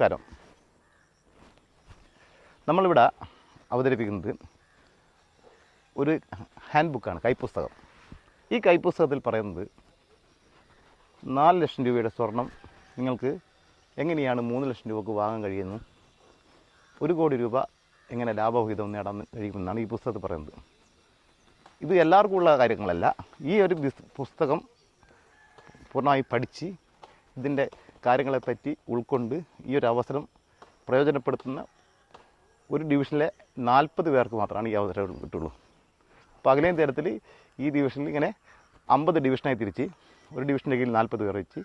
നമസ്കാരം. നമ്മളിവിടെ അവതരിപ്പിക്കുന്നത് ഒരു ഹാൻഡ് ബുക്കാണ്, കൈപ്പുസ്തകം. ഈ കൈപ്പുസ്തകത്തിൽ പറയുന്നത് 4 ലക്ഷം രൂപയുടെ സ്വർണം നിങ്ങൾക്ക് എങ്ങനെയാണ് 3 ലക്ഷം രൂപക്ക് വാങ്ങാൻ കഴിയുന്നു, 1 കോടി രൂപ എങ്ങനെ ലാഭവിഹിതം നേടാൻ കഴിയുമെന്നാണ് ഈ പുസ്തകത്തിൽ പറയുന്നത്. ഇത് എല്ലാവർക്കും ഉള്ള കാര്യങ്ങളല്ല. ഈ ഒരു പുസ്തകം പൂർണ്ണമായി പഠിച്ച് ഇതിൻ്റെ കാര്യങ്ങളെപ്പറ്റി ഉൾക്കൊണ്ട് ഈ ഒരു അവസരം പ്രയോജനപ്പെടുത്തുന്ന ഒരു ഡിവിഷനിലെ 40 പേർക്ക് മാത്രമാണ് ഈ അവസരം കിട്ടുള്ളൂ. അപ്പോൾ അഖിലേന്ത്യാ തരത്തിൽ ഈ ഡിവിഷനിൽ ഇങ്ങനെ 50 ഡിവിഷനായി തിരിച്ച് ഒരു ഡിവിഷൻ്റെ കീഴിൽ 40 പേർ വെച്ച്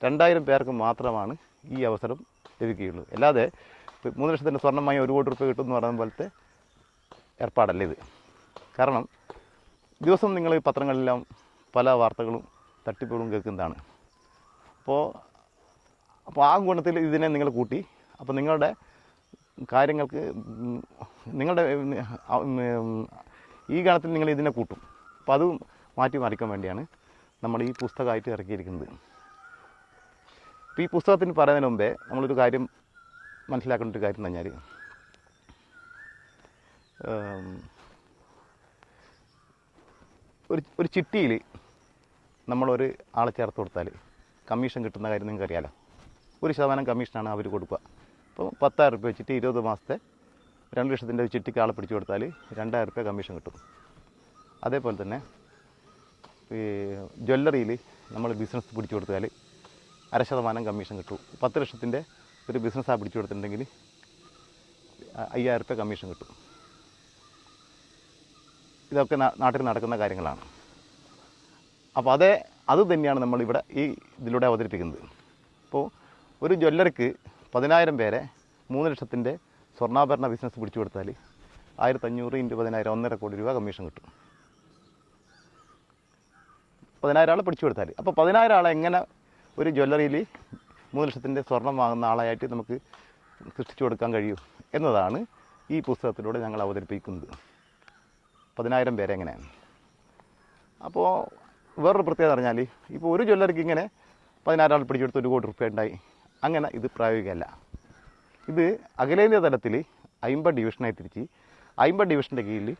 2000 പേർക്ക് മാത്രമാണ് ഈ അവസരം ലഭിക്കുകയുള്ളൂ. അല്ലാതെ 3 ലക്ഷത്തിൻ്റെ സ്വർണ്ണമായി 1 കോടി രൂപ കിട്ടുമെന്ന് പറയുന്ന പോലത്തെ ഏർപ്പാടല്ല ഇത്. കാരണം ദിവസം നിങ്ങൾ ഈ പത്രങ്ങളിലെല്ലാം പല വാർത്തകളും തട്ടിപ്പുകളും കേൾക്കുന്നതാണ്. അപ്പോൾ ആ ഗുണത്തിൽ ഇതിനെ നിങ്ങൾ കൂട്ടി, അപ്പോൾ നിങ്ങളുടെ കാര്യങ്ങൾക്ക് നിങ്ങളുടെ ഈ ഗണത്തിൽ നിങ്ങൾ ഇതിനെ കൂട്ടും. അപ്പോൾ അത് മാറ്റിമറിക്കാൻ വേണ്ടിയാണ് നമ്മൾ ഈ പുസ്തകമായിട്ട് ഇറക്കിയിരിക്കുന്നത്. ഇപ്പോൾ ഈ പുസ്തകത്തിന് പറയുന്നതിന് മുമ്പേ നമ്മളൊരു കാര്യം മനസ്സിലാക്കേണ്ട ഒരു കാര്യം എന്ന് പറഞ്ഞാൽ, ഒരു ചിട്ടിയിൽ നമ്മളൊരു ആളെ ചേർത്ത് കൊടുത്താൽ കമ്മീഷൻ കിട്ടുന്ന കാര്യം നിങ്ങൾക്കറിയാലോ. 1% കമ്മീഷനാണ് അവർ കൊടുക്കുക. അപ്പോൾ 10,000 രൂപ വെച്ചിട്ട് 20 മാസത്തെ 2 ലക്ഷത്തിൻ്റെ ചിട്ടിക്ക് ആളെ പിടിച്ചു കൊടുത്താൽ 2,000 രൂപ കമ്മീഷൻ കിട്ടും. അതേപോലെ തന്നെ ഈ ജ്വല്ലറിയിൽ നമ്മൾ ബിസിനസ് പിടിച്ചു കൊടുത്താൽ 0.5% കമ്മീഷൻ കിട്ടും. 10 ലക്ഷത്തിൻ്റെ ഒരു ബിസിനസ്സാണ് പിടിച്ചു കൊടുത്തിട്ടുണ്ടെങ്കിൽ 5,000 രൂപ കമ്മീഷൻ കിട്ടും. ഇതൊക്കെ നാട്ടിൽ നടക്കുന്ന കാര്യങ്ങളാണ്. അപ്പോൾ അത് തന്നെയാണ് നമ്മളിവിടെ ഈ ഇതിലൂടെ അവതരിപ്പിക്കുന്നത്. ഇപ്പോൾ ഒരു ജ്വല്ലറിക്ക് 10,000 പേരെ 3 ലക്ഷത്തിൻ്റെ സ്വർണ്ണാഭരണ ബിസിനസ് പിടിച്ചു കൊടുത്താൽ 1,500 × 10,000 1.5 കോടി രൂപ കമ്മീഷൻ കിട്ടും. 10,000 ആളെ പിടിച്ചു കൊടുത്താൽ, അപ്പോൾ 10,000 ആളെ എങ്ങനെ ഒരു ജ്വല്ലറിയിൽ 3 ലക്ഷത്തിൻ്റെ സ്വർണം വാങ്ങുന്ന ആളായിട്ട് നമുക്ക് സൃഷ്ടിച്ചു കൊടുക്കാൻ കഴിയും എന്നതാണ് ഈ പുസ്തകത്തിലൂടെ ഞങ്ങൾ അവതരിപ്പിക്കുന്നത്. 10,000 പേരെ എങ്ങനെയാണ്. അപ്പോൾ വേറൊരു പ്രത്യേകത പറഞ്ഞാൽ, ഇപ്പോൾ ഒരു ജ്വല്ലറിക്ക് ഇങ്ങനെ 10,000 ആൾ പിടിച്ചെടുത്ത് 1 കോടി രൂപ ഉണ്ടായി, അങ്ങനെ ഇത് പ്രായോഗികമല്ല. ഇത് അഖിലേന്ത്യാ തലത്തിൽ 50 ഡിവിഷനായി തിരിച്ച് 50 ഡിവിഷൻ്റെ കീഴിൽ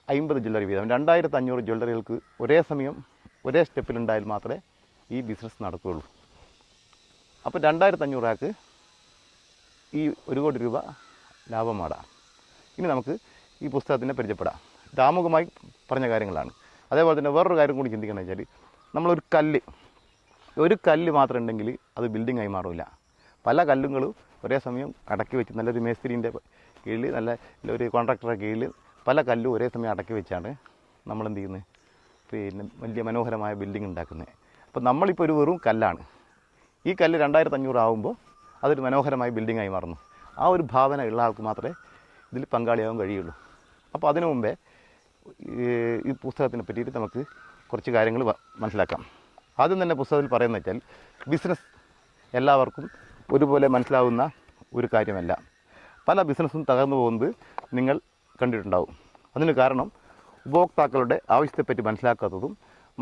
50 ജ്വല്ലറി വീതം 2,500 ജ്വല്ലറികൾക്ക് ഒരേ സമയം ഒരേ സ്റ്റെപ്പിലുണ്ടായാൽ മാത്രമേ ഈ ബിസിനസ് നടക്കുകയുള്ളൂ. അപ്പോൾ 2,500 ആൾക്ക് ഈ 1 കോടി രൂപ ലാഭമാടാം. ഇനി നമുക്ക് ഈ പുസ്തകത്തിനെ പരിചയപ്പെടാം. ഇത് ആമുഖമായി പറഞ്ഞ കാര്യങ്ങളാണ്. അതേപോലെ തന്നെ വേറൊരു കാര്യം കൂടി ചിന്തിക്കുന്നത് വെച്ചാൽ, ഒരു കല്ല് മാത്രം ഉണ്ടെങ്കിൽ അത് ബിൽഡിങ്ങായി മാറില്ല. പല കല്ലുകളും ഒരേ സമയം അടക്കി വെച്ച് നല്ലൊരു മേസ്ത്രീൻ്റെ കീഴിൽ, നല്ല ഒരു കോൺട്രാക്ടറുടെ കീഴിൽ പല കല്ലും ഒരേ സമയം അടക്കി വെച്ചാണ് നമ്മളെന്ത് ചെയ്യുന്നത്, പിന്നെ വലിയ മനോഹരമായ ബിൽഡിംഗ് ഉണ്ടാക്കുന്നത്. അപ്പോൾ നമ്മളിപ്പോൾ ഒരു വെറും കല്ലാണ്. ഈ കല്ല് 2,500 ആകുമ്പോൾ അതൊരു മനോഹരമായ ബിൽഡിങ്ങായി മാറുന്നു. ആ ഒരു ഭാവന ഉള്ള ആൾക്ക് മാത്രമേ ഇതിൽ പങ്കാളിയാകാൻ കഴിയുള്ളൂ. അപ്പോൾ അതിനു മുമ്പേ ഈ പുസ്തകത്തിനെ പറ്റിയിട്ട് നമുക്ക് കുറച്ച് കാര്യങ്ങൾ മനസ്സിലാക്കാം. ആദ്യം തന്നെ പുസ്തകത്തിൽ പറയുന്നത് വെച്ചാൽ, ബിസിനസ് എല്ലാവർക്കും ഒരുപോലെ മനസ്സിലാവുന്ന ഒരു കാര്യമല്ല. പല ബിസിനസ്സും തകർന്നു പോകുന്നത് നിങ്ങൾ കണ്ടിട്ടുണ്ടാവും. അതിന് കാരണം ഉപഭോക്താക്കളുടെ ആവശ്യത്തെപ്പറ്റി മനസ്സിലാക്കാത്തതും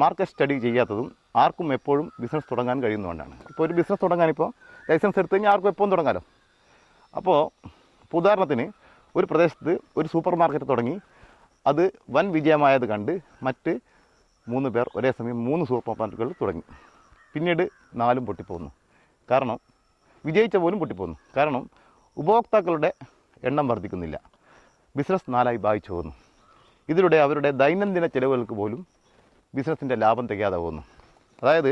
മാർക്കറ്റ് സ്റ്റഡി ചെയ്യാത്തതും ആർക്കും എപ്പോഴും ബിസിനസ് തുടങ്ങാൻ കഴിയുന്നതുകൊണ്ടാണ്. ഇപ്പോൾ ഒരു ബിസിനസ് തുടങ്ങാനിപ്പോൾ ലൈസൻസ് എടുത്തു കഴിഞ്ഞാൽ ആർക്കും എപ്പോഴും തുടങ്ങാമല്ലോ. അപ്പോൾ ഉദാഹരണത്തിന് ഒരു പ്രദേശത്ത് ഒരു സൂപ്പർ മാർക്കറ്റ് തുടങ്ങി, അത് വൻ വിജയമായത് കണ്ട് മറ്റ് 3 പേർ ഒരേ സമയം 3 സൂപ്പർ മാർക്കറ്റുകൾ തുടങ്ങി. പിന്നീട് 4 പൊട്ടിപ്പോകുന്നു. കാരണം വിജയിച്ച പോലും പൊട്ടിപ്പോകുന്നു. കാരണം ഉപഭോക്താക്കളുടെ എണ്ണം വർദ്ധിക്കുന്നില്ല, ബിസിനസ് 4ആയി ഭാഗിച്ചു പോകുന്നു. ഇതിലൂടെ അവരുടെ ദൈനംദിന ചിലവുകൾക്ക് പോലും ബിസിനസ്സിൻ്റെ ലാഭം തികയാതെ പോകുന്നു. അതായത്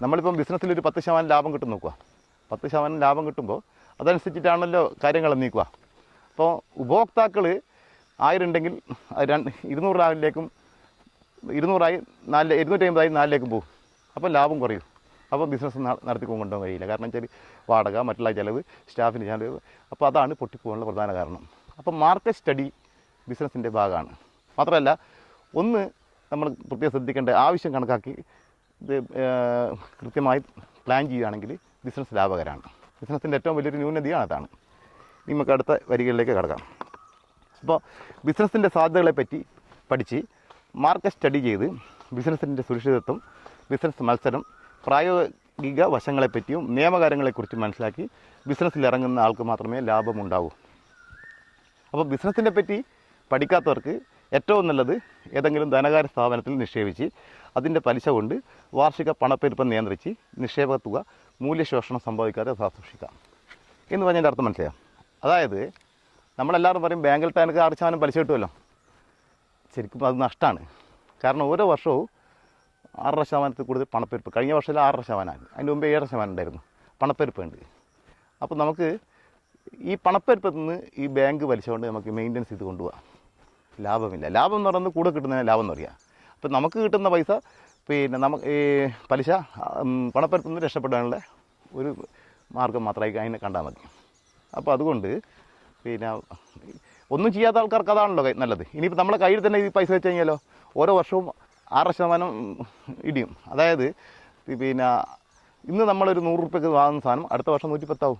നമ്മളിപ്പം ബിസിനസ്സിൽ ഒരു 10% ലാഭം കിട്ടും നോക്കുക. 10% ലാഭം കിട്ടുമ്പോൾ അതനുസരിച്ചിട്ടാണല്ലോ കാര്യങ്ങൾ നീക്കുക. അപ്പോൾ ഉപഭോക്താക്കൾ 1000 ഉണ്ടെങ്കിൽ 200 ആയിലേക്കും 200ആയി 250ആയി 4ലേക്കും പോകും. അപ്പോൾ ലാഭം കുറയും. അപ്പോൾ ബിസിനസ് നടത്തിക്കൊണ്ട് കൊണ്ടുപോകാൻ കഴിയില്ല. കാരണം വെച്ചാൽ വാടക, മറ്റുള്ള ചിലവ്, സ്റ്റാഫിന് ചിലവ്. അപ്പോൾ അതാണ് പൊട്ടിപ്പോകാനുള്ള പ്രധാന കാരണം. അപ്പോൾ മാർക്കറ്റ് സ്റ്റഡി ബിസിനസ്സിൻ്റെ ഭാഗമാണ്. മാത്രമല്ല, ഒന്ന് നമ്മൾ പ്രത്യേകം ശ്രദ്ധിക്കേണ്ട, ആവശ്യം കണക്കാക്കി ഇത് കൃത്യമായി പ്ലാൻ ചെയ്യുകയാണെങ്കിൽ ബിസിനസ് ലാഭകരമാണ്. ബിസിനസ്സിൻ്റെ ഏറ്റവും വലിയൊരു ന്യൂനതയാണ് അതാണ്. നമുക്ക് അടുത്ത വരികളിലേക്ക് കടക്കാം. അപ്പോൾ ബിസിനസ്സിൻ്റെ സാധ്യതകളെപ്പറ്റി പഠിച്ച് മാർക്കറ്റ് സ്റ്റഡി ചെയ്ത് ബിസിനസ്സിൻ്റെ സുരക്ഷിതത്വം, ബിസിനസ് മത്സരം, സാങ്കേതിക വശങ്ങളെപ്പറ്റിയും നിയമകാര്യങ്ങളെക്കുറിച്ചും മനസ്സിലാക്കി ബിസിനസ്സിൽ ഇറങ്ങുന്ന ആൾക്ക് മാത്രമേ ലാഭമുണ്ടാവൂ. അപ്പോൾ ബിസിനസ്സിനെ പറ്റി പഠിക്കാത്തവർക്ക് ഏറ്റവും നല്ലത് ഏതെങ്കിലും ധനകാര്യ സ്ഥാപനത്തിൽ നിക്ഷേപിച്ച് അതിൻ്റെ പലിശ കൊണ്ട് വാർഷിക പണപ്പെരുപ്പം നിയന്ത്രിച്ച് നിക്ഷേപക തുക മൂല്യശോഷണം സംഭവിക്കാതെ സൂക്ഷിക്കാം എന്ന് പറഞ്ഞതിൻ്റെ അർത്ഥം മനസ്സിലാക്കാം. അതായത് നമ്മളെല്ലാവരും പറയും ബാങ്കിലത്തെ എനിക്ക് 6% പലിശ കിട്ടുമല്ലോ. ശരിക്കും അത് നഷ്ടമാണ്. കാരണം ഓരോ വർഷവും 6% കൂടുതൽ പണപ്പെരുപ്പ്. കഴിഞ്ഞ വർഷത്തിൽ 6%, അതിന് മുമ്പേ 7% ഉണ്ടായിരുന്നു പണപ്പെരുപ്പ് ഉണ്ട്. അപ്പോൾ നമുക്ക് ഈ പണപ്പെരുപ്പത്തിൽ നിന്ന് ഈ ബാങ്ക് പലിശ കൊണ്ട് നമുക്ക് മെയിൻ്റനൻസ് ചെയ്ത് കൊണ്ടുപോകാം. ലാഭമില്ല. ലാഭം എന്ന് പറയുന്നത് കൂടെ കിട്ടുന്നതിന് ലാഭം എന്ന് പറയുക. അപ്പോൾ നമുക്ക് കിട്ടുന്ന പൈസ പിന്നെ നമുക്ക് ഈ പലിശ പണപ്പെരുപ്പിൽ നിന്ന് രക്ഷപ്പെടാനുള്ള ഒരു മാർഗം മാത്രമായി അതിനെ കണ്ടാൽ മതി. അപ്പോൾ അതുകൊണ്ട് പിന്നെ ഒന്നും ചെയ്യാത്ത ആൾക്കാർക്ക് അതാണല്ലോ നല്ലത്. ഇനിയിപ്പോൾ നമ്മളെ കയ്യിൽ തന്നെ ഈ പൈസ വെച്ച് കഴിഞ്ഞാലോ ഓരോ വർഷവും 6% ഇടിയും. അതായത് പിന്നെ ഇന്ന് നമ്മളൊരു 100 രൂപയ്ക്ക് വാങ്ങുന്ന സാധനം അടുത്ത വർഷം 110 ആവും.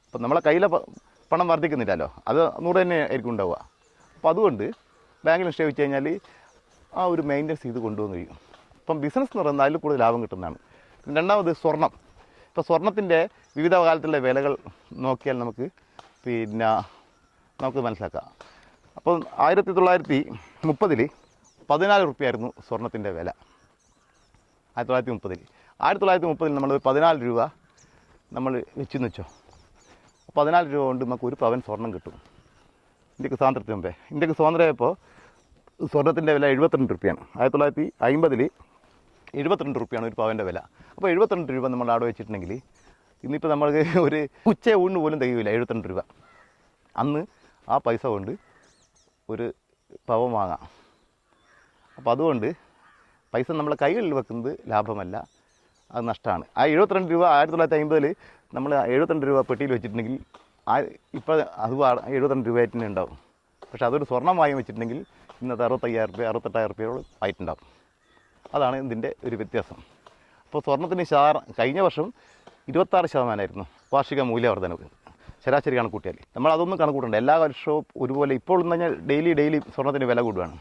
അപ്പം നമ്മളെ കയ്യിലെ പണം വർദ്ധിക്കുന്നില്ലല്ലോ, അത് 100 തന്നെ ആയിരിക്കും ഉണ്ടാവുക. അപ്പോൾ അതുകൊണ്ട് ബാങ്കിൽ നിക്ഷേപിച്ച് കഴിഞ്ഞാൽ ആ ഒരു മെയിൻ്റനൻസ് ചെയ്ത് കൊണ്ടുപോകാൻ കഴിയും. അപ്പം ബിസിനസ് എന്ന് പറയുന്നത് അതിൽ കൂടുതൽ ലാഭം കിട്ടുന്നതാണ്. രണ്ടാമത് സ്വർണം. ഇപ്പോൾ സ്വർണത്തിൻ്റെ വിവിധ കാലത്തുള്ള വിലകൾ നോക്കിയാൽ നമുക്ക് മനസ്സിലാക്കാം. അപ്പോൾ 1930 14 രൂപയായിരുന്നു സ്വർണത്തിൻ്റെ വില. 1930 1930 നമ്മൾ 14 രൂപ നമ്മൾ വെച്ചെന്ന് വെച്ചോ. 14 രൂപ കൊണ്ട് നമുക്ക് ഒരു പവൻ സ്വർണം കിട്ടും. ഇന്ത്യക്ക് സ്വാതന്ത്ര്യത്തിന് മുമ്പേ. ഇന്ത്യക്ക് സ്വാതന്ത്ര്യമായപ്പോൾ സ്വർണത്തിൻ്റെ വില 72 രൂപയാണ്. 1950 72 രൂപയാണ് ഒരു പവൻ്റെ വില. അപ്പോൾ 72 രൂപ നമ്മൾ അവിടെ വെച്ചിട്ടുണ്ടെങ്കിൽ ഇന്നിപ്പോൾ നമ്മൾക്ക് ഒരു ഉച്ച ഊണ് പോലും തികയില്ല 72 രൂപ. അന്ന് ആ പൈസ കൊണ്ട് ഒരു പവൻ വാങ്ങാം. അപ്പോൾ അതുകൊണ്ട് പൈസ നമ്മളെ കൈകളിൽ വെക്കുന്നത് ലാഭമല്ല, അത് നഷ്ടമാണ്. ആ 72 രൂപ 1950 നമ്മൾ 72 രൂപ പെട്ടിയിൽ വെച്ചിട്ടുണ്ടെങ്കിൽ ഇപ്പോൾ അത് 72 രൂപയായിട്ട് തന്നെ ഉണ്ടാവും. പക്ഷേ അതൊരു സ്വർണ്ണം വാങ്ങി വെച്ചിട്ടുണ്ടെങ്കിൽ ഇന്നത്തെ 65,000 രൂപ 68,000 രൂപയോളം ആയിട്ടുണ്ടാവും. അതാണ് ഇതിൻ്റെ ഒരു വ്യത്യാസം. അപ്പോൾ സ്വർണ്ണത്തിന് കഴിഞ്ഞ വർഷം 26% വാർഷിക മൂല്യവർദ്ധനവ് ശരാശരി കണക്കൂട്ടിയാൽ. നമ്മൾ അതൊന്നും കണക്കൂട്ടണ്ട. എല്ലാ വർഷവും ഒരുപോലെ. ഇപ്പോൾ എന്ന് പറഞ്ഞാൽ ഡെയിലി സ്വർണ്ണത്തിന് വില കൂടുകയാണ്.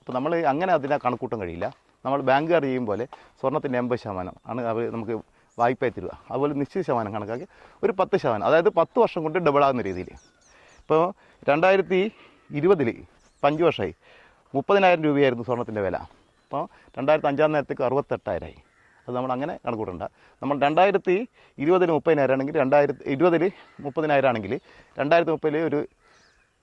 അപ്പോൾ നമ്മൾ അങ്ങനെ അതിനെ കണക്കൂട്ടാൻ കഴിയില്ല. നമ്മൾ ബാങ്കുകാർ ചെയ്യും പോലെ സ്വർണ്ണത്തിൻ്റെ 80% ആണ് അവർ നമുക്ക് വായ്പ തരിക. അതുപോലെ നിശ്ചിത ശതമാനം കണക്കാക്കി ഒരു 10%, അതായത് 10 വർഷം കൊണ്ട് ഡബിളാകുന്ന രീതിയിൽ. ഇപ്പോൾ 2020 5 വർഷമായി 30,000 രൂപയായിരുന്നു സ്വർണ്ണത്തിൻ്റെ വില. അപ്പോൾ 2005 നേരത്തേക്ക് 68,000 ആയി. അത് നമ്മൾ അങ്ങനെ കണക്കൂട്ടണ്ട. നമ്മൾ 2020 30,000 ആണെങ്കിൽ 2020 30,000 ആണെങ്കിൽ 2030 ഒരു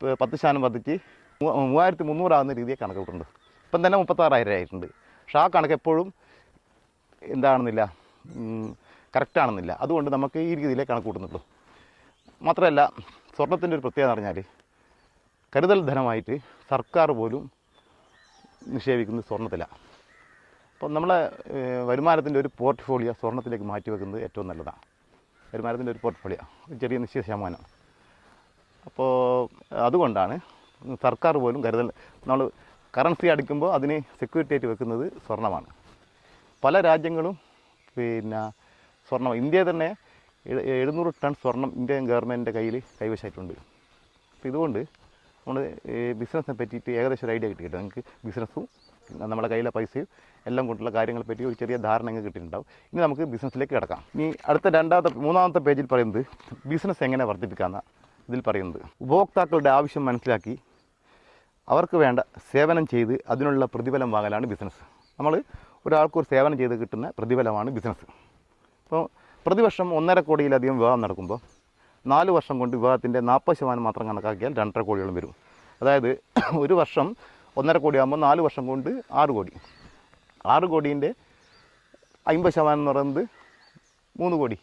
10% വർദ്ധിച്ച് 3,300 ആകുന്ന രീതിയിൽ കണക്കൂട്ടുണ്ട്. ഇപ്പം തന്നെ 36,000 ആയിട്ടുണ്ട്. പക്ഷേ ആ കണക്ക് എപ്പോഴും എന്താണെന്നില്ല, കറക്റ്റാണെന്നില്ല. അതുകൊണ്ട് നമുക്ക് ഈ രീതിയിലേ കണക്കൂട്ടുന്നുള്ളൂ. മാത്രമല്ല സ്വർണത്തിൻ്റെ ഒരു പ്രത്യേകത എന്ന് പറഞ്ഞാൽ കരുതൽ ധനമായിട്ട് സർക്കാർ പോലും നിക്ഷേപിക്കുന്നത് സ്വർണ്ണത്തിലാണ്. അപ്പോൾ നമ്മളെ വരുമാനത്തിൻ്റെ ഒരു പോർട്ട്ഫോളിയോ സ്വർണ്ണത്തിലേക്ക് മാറ്റി വെക്കുന്നത് ഏറ്റവും നല്ലതാണ്. വരുമാനത്തിൻ്റെ ഒരു പോർട്ട്ഫോളിയോ ഒരു ചെറിയ നിശ്ചിത ശതമാനം. അപ്പോൾ അതുകൊണ്ടാണ് സർക്കാർ പോലും കരുതൽ, നമ്മൾ കറൻസി അടിക്കുമ്പോൾ അതിന് സെക്യൂരിറ്റി ആയിട്ട് വെക്കുന്നത് സ്വർണ്ണമാണ്. പല രാജ്യങ്ങളും സ്വർണ്ണം, ഇന്ത്യ തന്നെ 700 ടൺ സ്വർണം ഇന്ത്യൻ ഗവൺമെൻറ്റിൻ്റെ കയ്യിൽ കൈവശമായിട്ടുണ്ട്. അപ്പോൾ ഇതുകൊണ്ട് നമ്മൾ ബിസിനസ്സിനെ പറ്റിയിട്ട് ഏകദേശം ഒരു ഐഡിയ കിട്ടിയിട്ടുണ്ട്. നിങ്ങൾക്ക് ബിസിനസ്സും നമ്മുടെ കയ്യിലെ പൈസയും എല്ലാം കൊണ്ടുള്ള കാര്യങ്ങളെ പറ്റി ഒരു ചെറിയ ധാരണ നിങ്ങൾക്ക് കിട്ടിയിട്ടുണ്ടാവും. ഇനി നമുക്ക് ബിസിനസ്സിലേക്ക് കിടക്കാം. ഇനി അടുത്ത മൂന്നാമത്തെ പേജിൽ പറയുന്നത് ബിസിനസ് എങ്ങനെ വർദ്ധിപ്പിക്കാമെന്നാണ് ഇതിൽ പറയുന്നത്. ഉപഭോക്താക്കളുടെ ആവശ്യം മനസ്സിലാക്കി അവർക്ക് വേണ്ട സേവനം ചെയ്ത് അതിനുള്ള പ്രതിഫലം വാങ്ങലാണ് ബിസിനസ്. നമ്മൾ ഒരാൾക്കൊരു സേവനം ചെയ്ത് കിട്ടുന്ന പ്രതിഫലമാണ് ബിസിനസ്. അപ്പോൾ പ്രതിവർഷം 1.5 കോടിയിലധികം വിവാഹം നടക്കുമ്പോൾ 4 വർഷം കൊണ്ട് വിവാഹത്തിൻ്റെ 40% മാത്രം കണക്കാക്കിയാൽ 2.5 കോടിയോളം വരും. അതായത് ഒരു വർഷം 1.5 കോടി ആകുമ്പോൾ 4 വർഷം കൊണ്ട് 6 കോടി. 6 കോടീൻ്റെ 50% എന്ന് പറയുന്നത് 3 കോടി.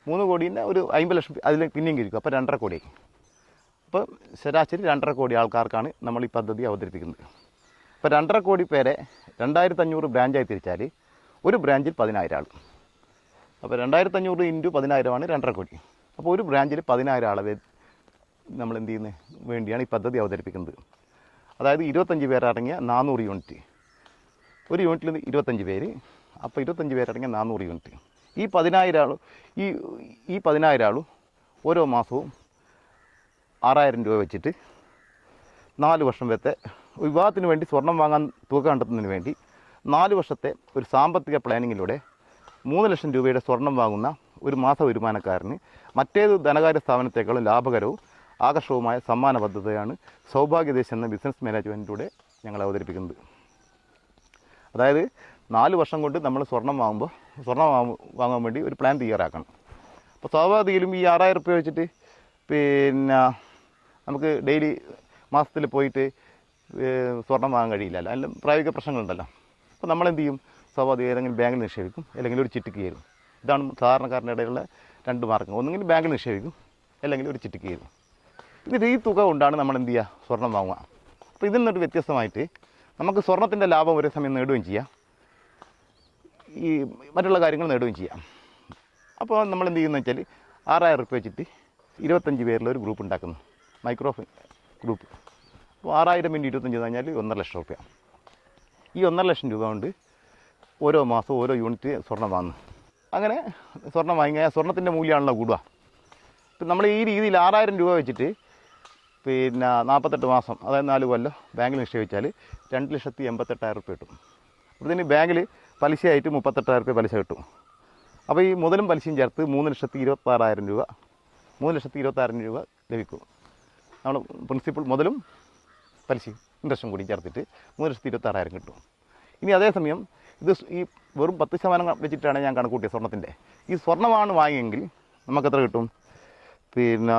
3 കോടീൻ്റെ ഒരു 50 ലക്ഷം അതിൽ പിന്നെയും കിരിക്കും. അപ്പോൾ 2.5 കോടിയായി. അപ്പോൾ ശരാശരി 2.5 കോടി ആൾക്കാർക്കാണ് നമ്മൾ ഈ പദ്ധതി അവതരിപ്പിക്കുന്നത്. അപ്പോൾ 2.5 കോടി പേരെ 2,500 ബ്രാഞ്ചായി തിരിച്ചാൽ ഒരു ബ്രാഞ്ചിൽ 10,000 ആൾ. അപ്പോൾ 2,500 ഇൻറ്റു 10,000 ആണ് 2.5 കോടി. അപ്പോൾ ഒരു ബ്രാഞ്ചിൽ 10,000 ആളെ നമ്മൾ എന്ത് ചെയ്യുന്നത് വേണ്ടിയാണ് ഈ പദ്ധതി അവതരിപ്പിക്കുന്നത്. അതായത് 25 പേരടങ്ങിയ 400 യൂണിറ്റ്. ഒരു യൂണിറ്റിൽ 25 പേര്. അപ്പോൾ 25 പേരടങ്ങിയ 400 യൂണിറ്റ്. ഈ 10,000 ആളും ഈ 10,000 ആളും ഓരോ മാസവും 6,000 രൂപ വെച്ചിട്ട് 4 വർഷം വരെ വിവാഹത്തിന് വേണ്ടി സ്വർണം വാങ്ങാൻ തുക കണ്ടെത്തുന്നതിന് വേണ്ടി 4 വർഷത്തെ ഒരു സാമ്പത്തിക പ്ലാനിങ്ങിലൂടെ 3 ലക്ഷം രൂപയുടെ സ്വർണം വാങ്ങുന്ന ഒരു മാസ വരുമാനക്കാരന് മറ്റേത് ധനകാര്യ സ്ഥാപനത്തേക്കാളും ലാഭകരവും ആകർഷകവുമായ സമ്മാന പദ്ധതിയാണ് സൗഭാഗ്യദേശ് എന്ന ബിസിനസ് മാനേജ്മെൻറ്റിലൂടെ ഞങ്ങൾ അവതരിപ്പിക്കുന്നത്. അതായത് 4 വർഷം കൊണ്ട് നമ്മൾ സ്വർണം വാങ്ങാൻ വേണ്ടി ഒരു പ്ലാൻ തയ്യാറാക്കണം. അപ്പോൾ സ്വാഭാവികയിലും ഈ 6000 റുപ്യ വെച്ചിട്ട് പിന്നെ നമുക്ക് ഡെയിലി മാസത്തിൽ പോയിട്ട് സ്വർണം വാങ്ങാൻ കഴിയില്ലല്ലോ, അതിൽ പ്രായോഗിക പ്രശ്നങ്ങളുണ്ടല്ലോ. അപ്പോൾ നമ്മളെന്ത് ചെയ്യും? സ്വാഭാവികം ഏതെങ്കിലും ബാങ്കിൽ നിക്ഷേപിക്കും, അല്ലെങ്കിൽ ഒരു ചിട്ടിക്ക് കയറും. ഇതാണ് സാധാരണക്കാരൻ്റെ ഇടയിലുള്ള 2 മാർഗ്ഗങ്ങൾ. ഒന്നുകിൽ ബാങ്കിൽ നിക്ഷേപിക്കും, അല്ലെങ്കിൽ ഒരു ചിട്ടിക്ക് കയറും. എന്നിട്ട് ഈ തുക കൊണ്ടാണ് നമ്മൾ എന്ത് ചെയ്യുക? സ്വർണം വാങ്ങുക. അപ്പോൾ ഇതിൽ നിന്നൊരു വ്യത്യസ്തമായിട്ട് നമുക്ക് സ്വർണത്തിൻ്റെ ലാഭം ഒരേ സമയം നേടുകയും ചെയ്യാം, ഈ മറ്റുള്ള കാര്യങ്ങൾ നേടുകയും ചെയ്യാം. അപ്പോൾ നമ്മൾ എന്ത് ചെയ്യുന്നത് വെച്ചാൽ 6000 റുപ്യ വെച്ചിട്ട് 25 പേരിലൊരു ഗ്രൂപ്പ് ഉണ്ടാക്കുന്നു, മൈക്രോ ഗ്രൂപ്പ്. അപ്പോൾ 6000 × 25 എന്ന് പറഞ്ഞാൽ 1.5 ലക്ഷം റുപ്യ. ഈ 1.5 ലക്ഷം രൂപ കൊണ്ട് ഓരോ മാസം ഓരോ യൂണിറ്റ് സ്വർണം വാങ്ങുന്നു. അങ്ങനെ സ്വർണം വാങ്ങിയാൽ സ്വർണത്തിൻ്റെ മൂല്യമാണല്ലോ കൂടുക. ഇപ്പം നമ്മൾ ഈ രീതിയിൽ 6000 രൂപ വെച്ചിട്ട് പിന്നെ 48 മാസം, അതായത് 4 കൊല്ലം ബാങ്കിൽ നിക്ഷേപിച്ചാൽ 2,88,000 റുപ്യ കിട്ടും. അപ്പോൾ ഇതിന് ബാങ്കിൽ പലിശയായിട്ട് 38,000 റുപ്യ പലിശ കിട്ടും. അപ്പോൾ ഈ മുതലും പലിശയും ചേർത്ത് 3,26,000 രൂപ 3,26,000 രൂപ ലഭിക്കും. നമ്മൾ പ്രിൻസിപ്പൽ മുതലും പലിശയും ഇൻട്രസ്റ്റും കൂടി ചേർത്തിട്ട് 3,26,000 കിട്ടും. ഇനി അതേസമയം ഇത് ഈ വെറും 10% വെച്ചിട്ടാണ് ഞാൻ കണക്കൂട്ടിയ സ്വർണത്തിൻ്റെ. ഈ സ്വർണ്ണമാണ് വാങ്ങിയെങ്കിൽ നമുക്കെത്ര കിട്ടും? പിന്നെ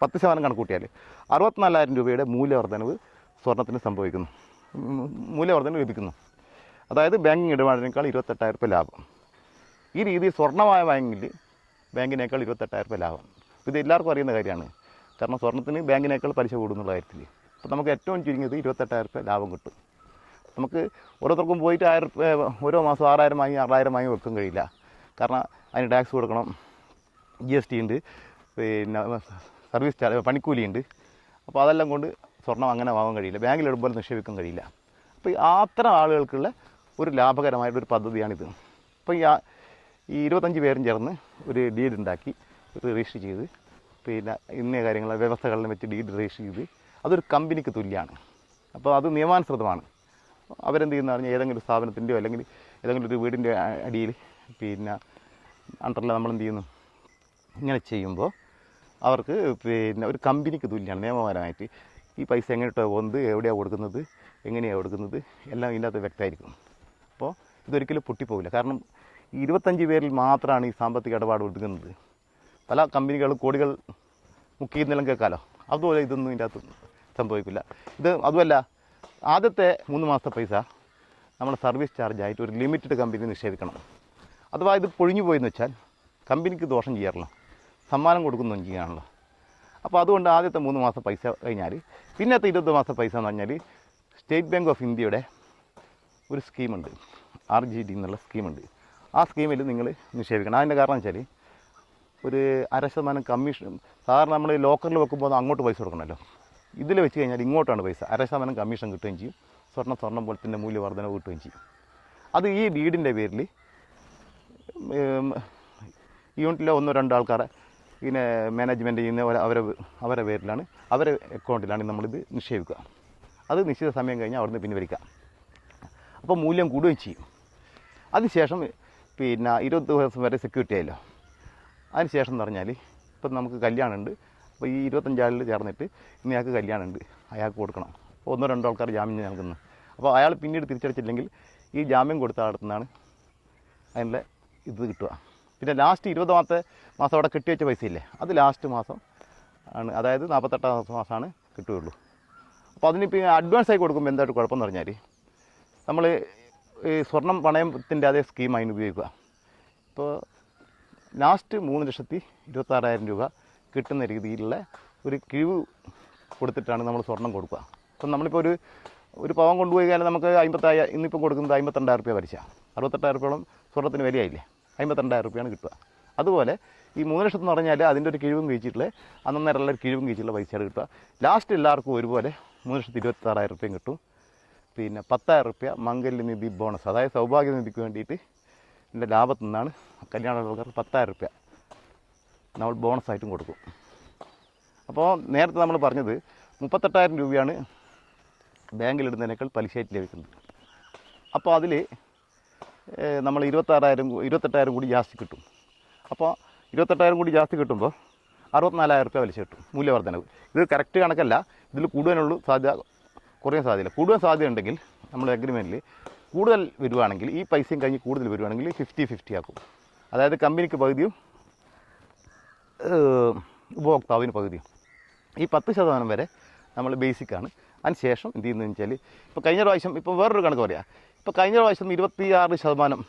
10% കണക്കൂട്ടിയാൽ 64,000 രൂപയുടെ മൂല്യവർദ്ധനവ് സ്വർണത്തിന് സംഭവിക്കുന്നു, മൂല്യവർദ്ധനവ് ലഭിക്കുന്നു. അതായത് ബാങ്കിങ് ഇടപാടിനേക്കാൾ 28,000 റുപ്യ ലാഭം. ഈ രീതിയിൽ സ്വർണ്ണമായി വാങ്ങിയെങ്കിൽ ബാങ്കിനേക്കാൾ 28,000 റുപ്യ ലാഭം. ഇത് എല്ലാവർക്കും അറിയുന്ന കാര്യമാണ്. കാരണം സ്വർണ്ണത്തിന് ബാങ്കിനേക്കാൾ പലിശ കൂടുന്നുള്ള കാര്യത്തിൽ. അപ്പോൾ നമുക്ക് ഏറ്റവും ചുരുങ്ങിയത് 28,000 റുപ്യ ലാഭം കിട്ടും. നമുക്ക് ഓരോരുത്തർക്കും പോയിട്ട് 1000 റുപ്യ ഓരോ മാസം 6,000 വാങ്ങി 6,000 വാങ്ങി വെക്കാൻ കഴിയില്ല. കാരണം അതിന് ടാക്സ് കൊടുക്കണം, GST ഉണ്ട്, പിന്നെ സർവീസ് ചാർജ്, പണിക്കൂലിയുണ്ട്. അപ്പോൾ അതെല്ലാം കൊണ്ട് സ്വർണം അങ്ങനെ വാങ്ങാൻ കഴിയില്ല, ബാങ്കിലിടുമ്പോൾ നിക്ഷേപിക്കാൻ കഴിയില്ല. അപ്പോൾ അത്തരം ആളുകൾക്കുള്ള ഒരു ലാഭകരമായിട്ടൊരു പദ്ധതിയാണിത്. അപ്പോൾ ഈ 25 പേരും ചേർന്ന് ഒരു ഡീഡ് ഉണ്ടാക്കി രജിസ്റ്റർ ചെയ്ത്, പിന്നെ ഇന്ന കാര്യങ്ങൾ വ്യവസ്ഥകളിലും വെച്ച് ഡീഡ് രജിസ്റ്റർ ചെയ്ത് അതൊരു കമ്പനിക്ക് തുല്യമാണ്. അപ്പോൾ അത് നിയമാനുസൃതമാണ്. അവരെന്ത് ചെയ്യുന്ന പറഞ്ഞാൽ ഏതെങ്കിലും സ്ഥാപനത്തിൻ്റെയോ അല്ലെങ്കിൽ ഏതെങ്കിലും ഒരു വീടിൻ്റെ അടിയിൽ പിന്നെ അണ്ടറിൽ നമ്മളെന്ത് ചെയ്യുന്നു, ഇങ്ങനെ ചെയ്യുമ്പോൾ അവർക്ക് പിന്നെ ഒരു കമ്പനിക്ക് തുല്യമാണ് നിയമപരമായിട്ട്. ഈ പൈസ എങ്ങനെയിട്ടോ പോകുന്നത്, എവിടെയാണ് കൊടുക്കുന്നത്, എങ്ങനെയാണ് കൊടുക്കുന്നത്, എല്ലാം ഇതിനകത്ത് വ്യക്തമായിരിക്കും. അപ്പോൾ ഇതൊരിക്കലും പൊട്ടിപ്പോവില്ല. കാരണം 25 പേരിൽ മാത്രമാണ് ഈ സാമ്പത്തിക ഇടപാട് ഒതുങ്ങുന്നത്. പല കമ്പനികൾ കോടികൾ മുക്കിയെന്നെല്ലാം കേൾക്കാമല്ലോ. അതുപോലെ ഇതൊന്നും ഇതിൻ്റെ അകത്ത് സംഭവിക്കില്ല. ഇത് അതുമല്ല, ആദ്യത്തെ 3 മാസത്തെ പൈസ നമ്മൾ സർവീസ് ചാർജായിട്ട് ഒരു ലിമിറ്റഡ് കമ്പനി നിക്ഷേപിക്കണം. അഥവാ ഇത് പൊഴിഞ്ഞു പോയെന്ന് വെച്ചാൽ കമ്പനിക്ക് ദോഷം ചെയ്യാറില്ല, സമ്മാനം കൊടുക്കുന്നതും ചെയ്യാണല്ലോ. അപ്പോൾ അതുകൊണ്ട് ആദ്യത്തെ 3 മാസം പൈസ കഴിഞ്ഞാൽ പിന്നത്തെ 20 മാസം പൈസ എന്ന് പറഞ്ഞാൽ സ്റ്റേറ്റ് ബാങ്ക് ഓഫ് ഇന്ത്യയുടെ ഒരു സ്കീമുണ്ട്, RGD എന്നുള്ള സ്കീമുണ്ട്. ആ സ്കീമിൽ നിങ്ങൾ നിക്ഷേപിക്കണം. അതിൻ്റെ കാരണം വെച്ചാൽ ഒരു 0.5% കമ്മീഷൻ. സാധാരണ നമ്മൾ ലോക്കറിൽ വെക്കുമ്പോൾ അങ്ങോട്ട് പൈസ കൊടുക്കണമല്ലോ, ഇതിൽ വെച്ച് കഴിഞ്ഞാൽ ഇങ്ങോട്ടാണ് പൈസ. 0.5% കമ്മീഷൻ കിട്ടുകയും ചെയ്യും, സ്വർണ്ണം പോലെ തന്നെ മൂല്യവർദ്ധന കിട്ടുകയും ചെയ്യും. അത് ഈ ഡീഡിൻ്റെ പേരിൽ യൂണിറ്റിലെ 1-2 ആൾക്കാരെ ഇങ്ങനെ മാനേജ്മെൻറ്റ് ചെയ്യുന്ന അവരുടെ പേരിലാണ്, അവരുടെ അക്കൗണ്ടിലാണ് നമ്മളിത് നിക്ഷേപിക്കുക. അത് നിശ്ചിത സമയം കഴിഞ്ഞാൽ അവിടുന്ന് പിൻവലിക്കാം. അപ്പോൾ മൂല്യം കൂടുകയും ചെയ്യും. അതിനുശേഷം പിന്നെ 20 ദിവസം വരെ സെക്യൂരിറ്റി ആയല്ലോ. അതിനുശേഷം എന്ന് പറഞ്ഞാൽ ഇപ്പം നമുക്ക് കല്യാണമുണ്ട്. അപ്പോൾ ഈ 25 ആളിൽ ചേർന്നിട്ട് ഇന്ന് അയാൾക്ക് കല്യാണമുണ്ട്, അയാൾക്ക് കൊടുക്കണം. അപ്പോൾ 1-2 ആൾക്കാർ ജാമ്യം നൽകുന്നു. അപ്പോൾ അയാൾ പിന്നീട് തിരിച്ചടച്ചില്ലെങ്കിൽ ഈ ജാമ്യം കൊടുത്ത ആളത്തുനിന്നാണ് അതിൻ്റെ ഇത് കിട്ടുക. പിന്നെ ലാസ്റ്റ് 20 മാസം അവിടെ കെട്ടിവെച്ച പൈസയില്ലേ, അത് ലാസ്റ്റ് മാസം ആണ്, അതായത് 48 മാസമാണ് കിട്ടുകയുള്ളൂ. അപ്പോൾ അതിനിപ്പോൾ അഡ്വാൻസായി കൊടുക്കുമ്പോൾ എന്തായിട്ട് കുഴപ്പമെന്ന് പറഞ്ഞാൽ നമ്മൾ ഈ സ്വർണം പണയത്തിൻ്റെ അതേ സ്കീം അതിന് ഉപയോഗിക്കുക. ഇപ്പോൾ ലാസ്റ്റ് 3,26,000 രൂപ കിട്ടുന്ന രീതിയിലുള്ള ഒരു കിഴിവ് കൊടുത്തിട്ടാണ് നമ്മൾ സ്വർണം കൊടുക്കുക. അപ്പം നമ്മളിപ്പോൾ ഒരു പവൻ കൊണ്ടുപോയി കഴിഞ്ഞാൽ നമുക്ക് 55, ഇന്നിപ്പോൾ കൊടുക്കുന്നത് 52,000 റുപ്യ പലിശ, 68,000 റുപ്യോളം സ്വർണ്ണത്തിന് വിലയായില്ലേ, 52,000 റുപ്യാണ് കിട്ടുക. അതുപോലെ ഈ 3 ലക്ഷം എന്ന് പറഞ്ഞാൽ അതിൻ്റെ ഒരു കിഴിവും കഴിച്ചിട്ടുള്ള അന്നേരമുള്ള ഒരു കിഴിവും കഴിച്ചിട്ടുള്ള പൈസയാണ് കിട്ടുക. ലാസ്റ്റ് എല്ലാവർക്കും ഒരുപോലെ 3,26,000 റുപ്യയും കിട്ടും. പിന്നെ 10,000 റുപ്യ മംഗല്യനിധി ബോണസ്, അതായത് സൗഭാഗ്യനിധിക്ക് വേണ്ടിയിട്ട് എൻ്റെ ലാഭത്തു നിന്നാണ് കല്യാണ ആൾക്കാർക്ക് 10,000 റുപ്യ നമ്മൾ ബോണസായിട്ടും കൊടുക്കും. അപ്പോൾ നേരത്തെ നമ്മൾ പറഞ്ഞത് 38,000 രൂപയാണ് ബാങ്കിലിടുന്നതിനേക്കാൾ പലിശയായിട്ട് ലഭിക്കുന്നത്. അപ്പോൾ അതിൽ നമ്മൾ 28,000 കൂടി ജാസ്തി കിട്ടും. അപ്പോൾ 28,000 കൂടി ജാസ്തി കിട്ടുമ്പോൾ 64,000 രൂപ വലിച്ചു കിട്ടും മൂല്യവർദ്ധനവ്. ഇത് കറക്റ്റ് കണക്കല്ല, ഇതിൽ കൂടുതലുള്ള സാധ്യത കുറയാൻ സാധ്യതയില്ല. കൂടുതൽ സാധ്യത ഉണ്ടെങ്കിൽ നമ്മൾ അഗ്രിമെൻറ്റിൽ കൂടുതൽ വരുവാണെങ്കിൽ ഈ പൈസയും കഴിഞ്ഞ് കൂടുതൽ വരുവാണെങ്കിൽ 50-50 ആക്കും. അതായത് കമ്പനിക്ക് പകുതിയും ഉപഭോക്താവിന് പകുതിയും. ഈ 10% വരെ നമ്മൾ ബേസിക്കാണ്. അതിന് ശേഷം എന്ത് ചെയ്യുന്നതെന്ന് വെച്ചാൽ ഇപ്പോൾ കഴിഞ്ഞ പ്രാവശ്യം ഇപ്പോൾ വേറൊരു കണക്ക് പറയാം. ഇപ്പോൾ കഴിഞ്ഞ പ്രാവശ്യം 26%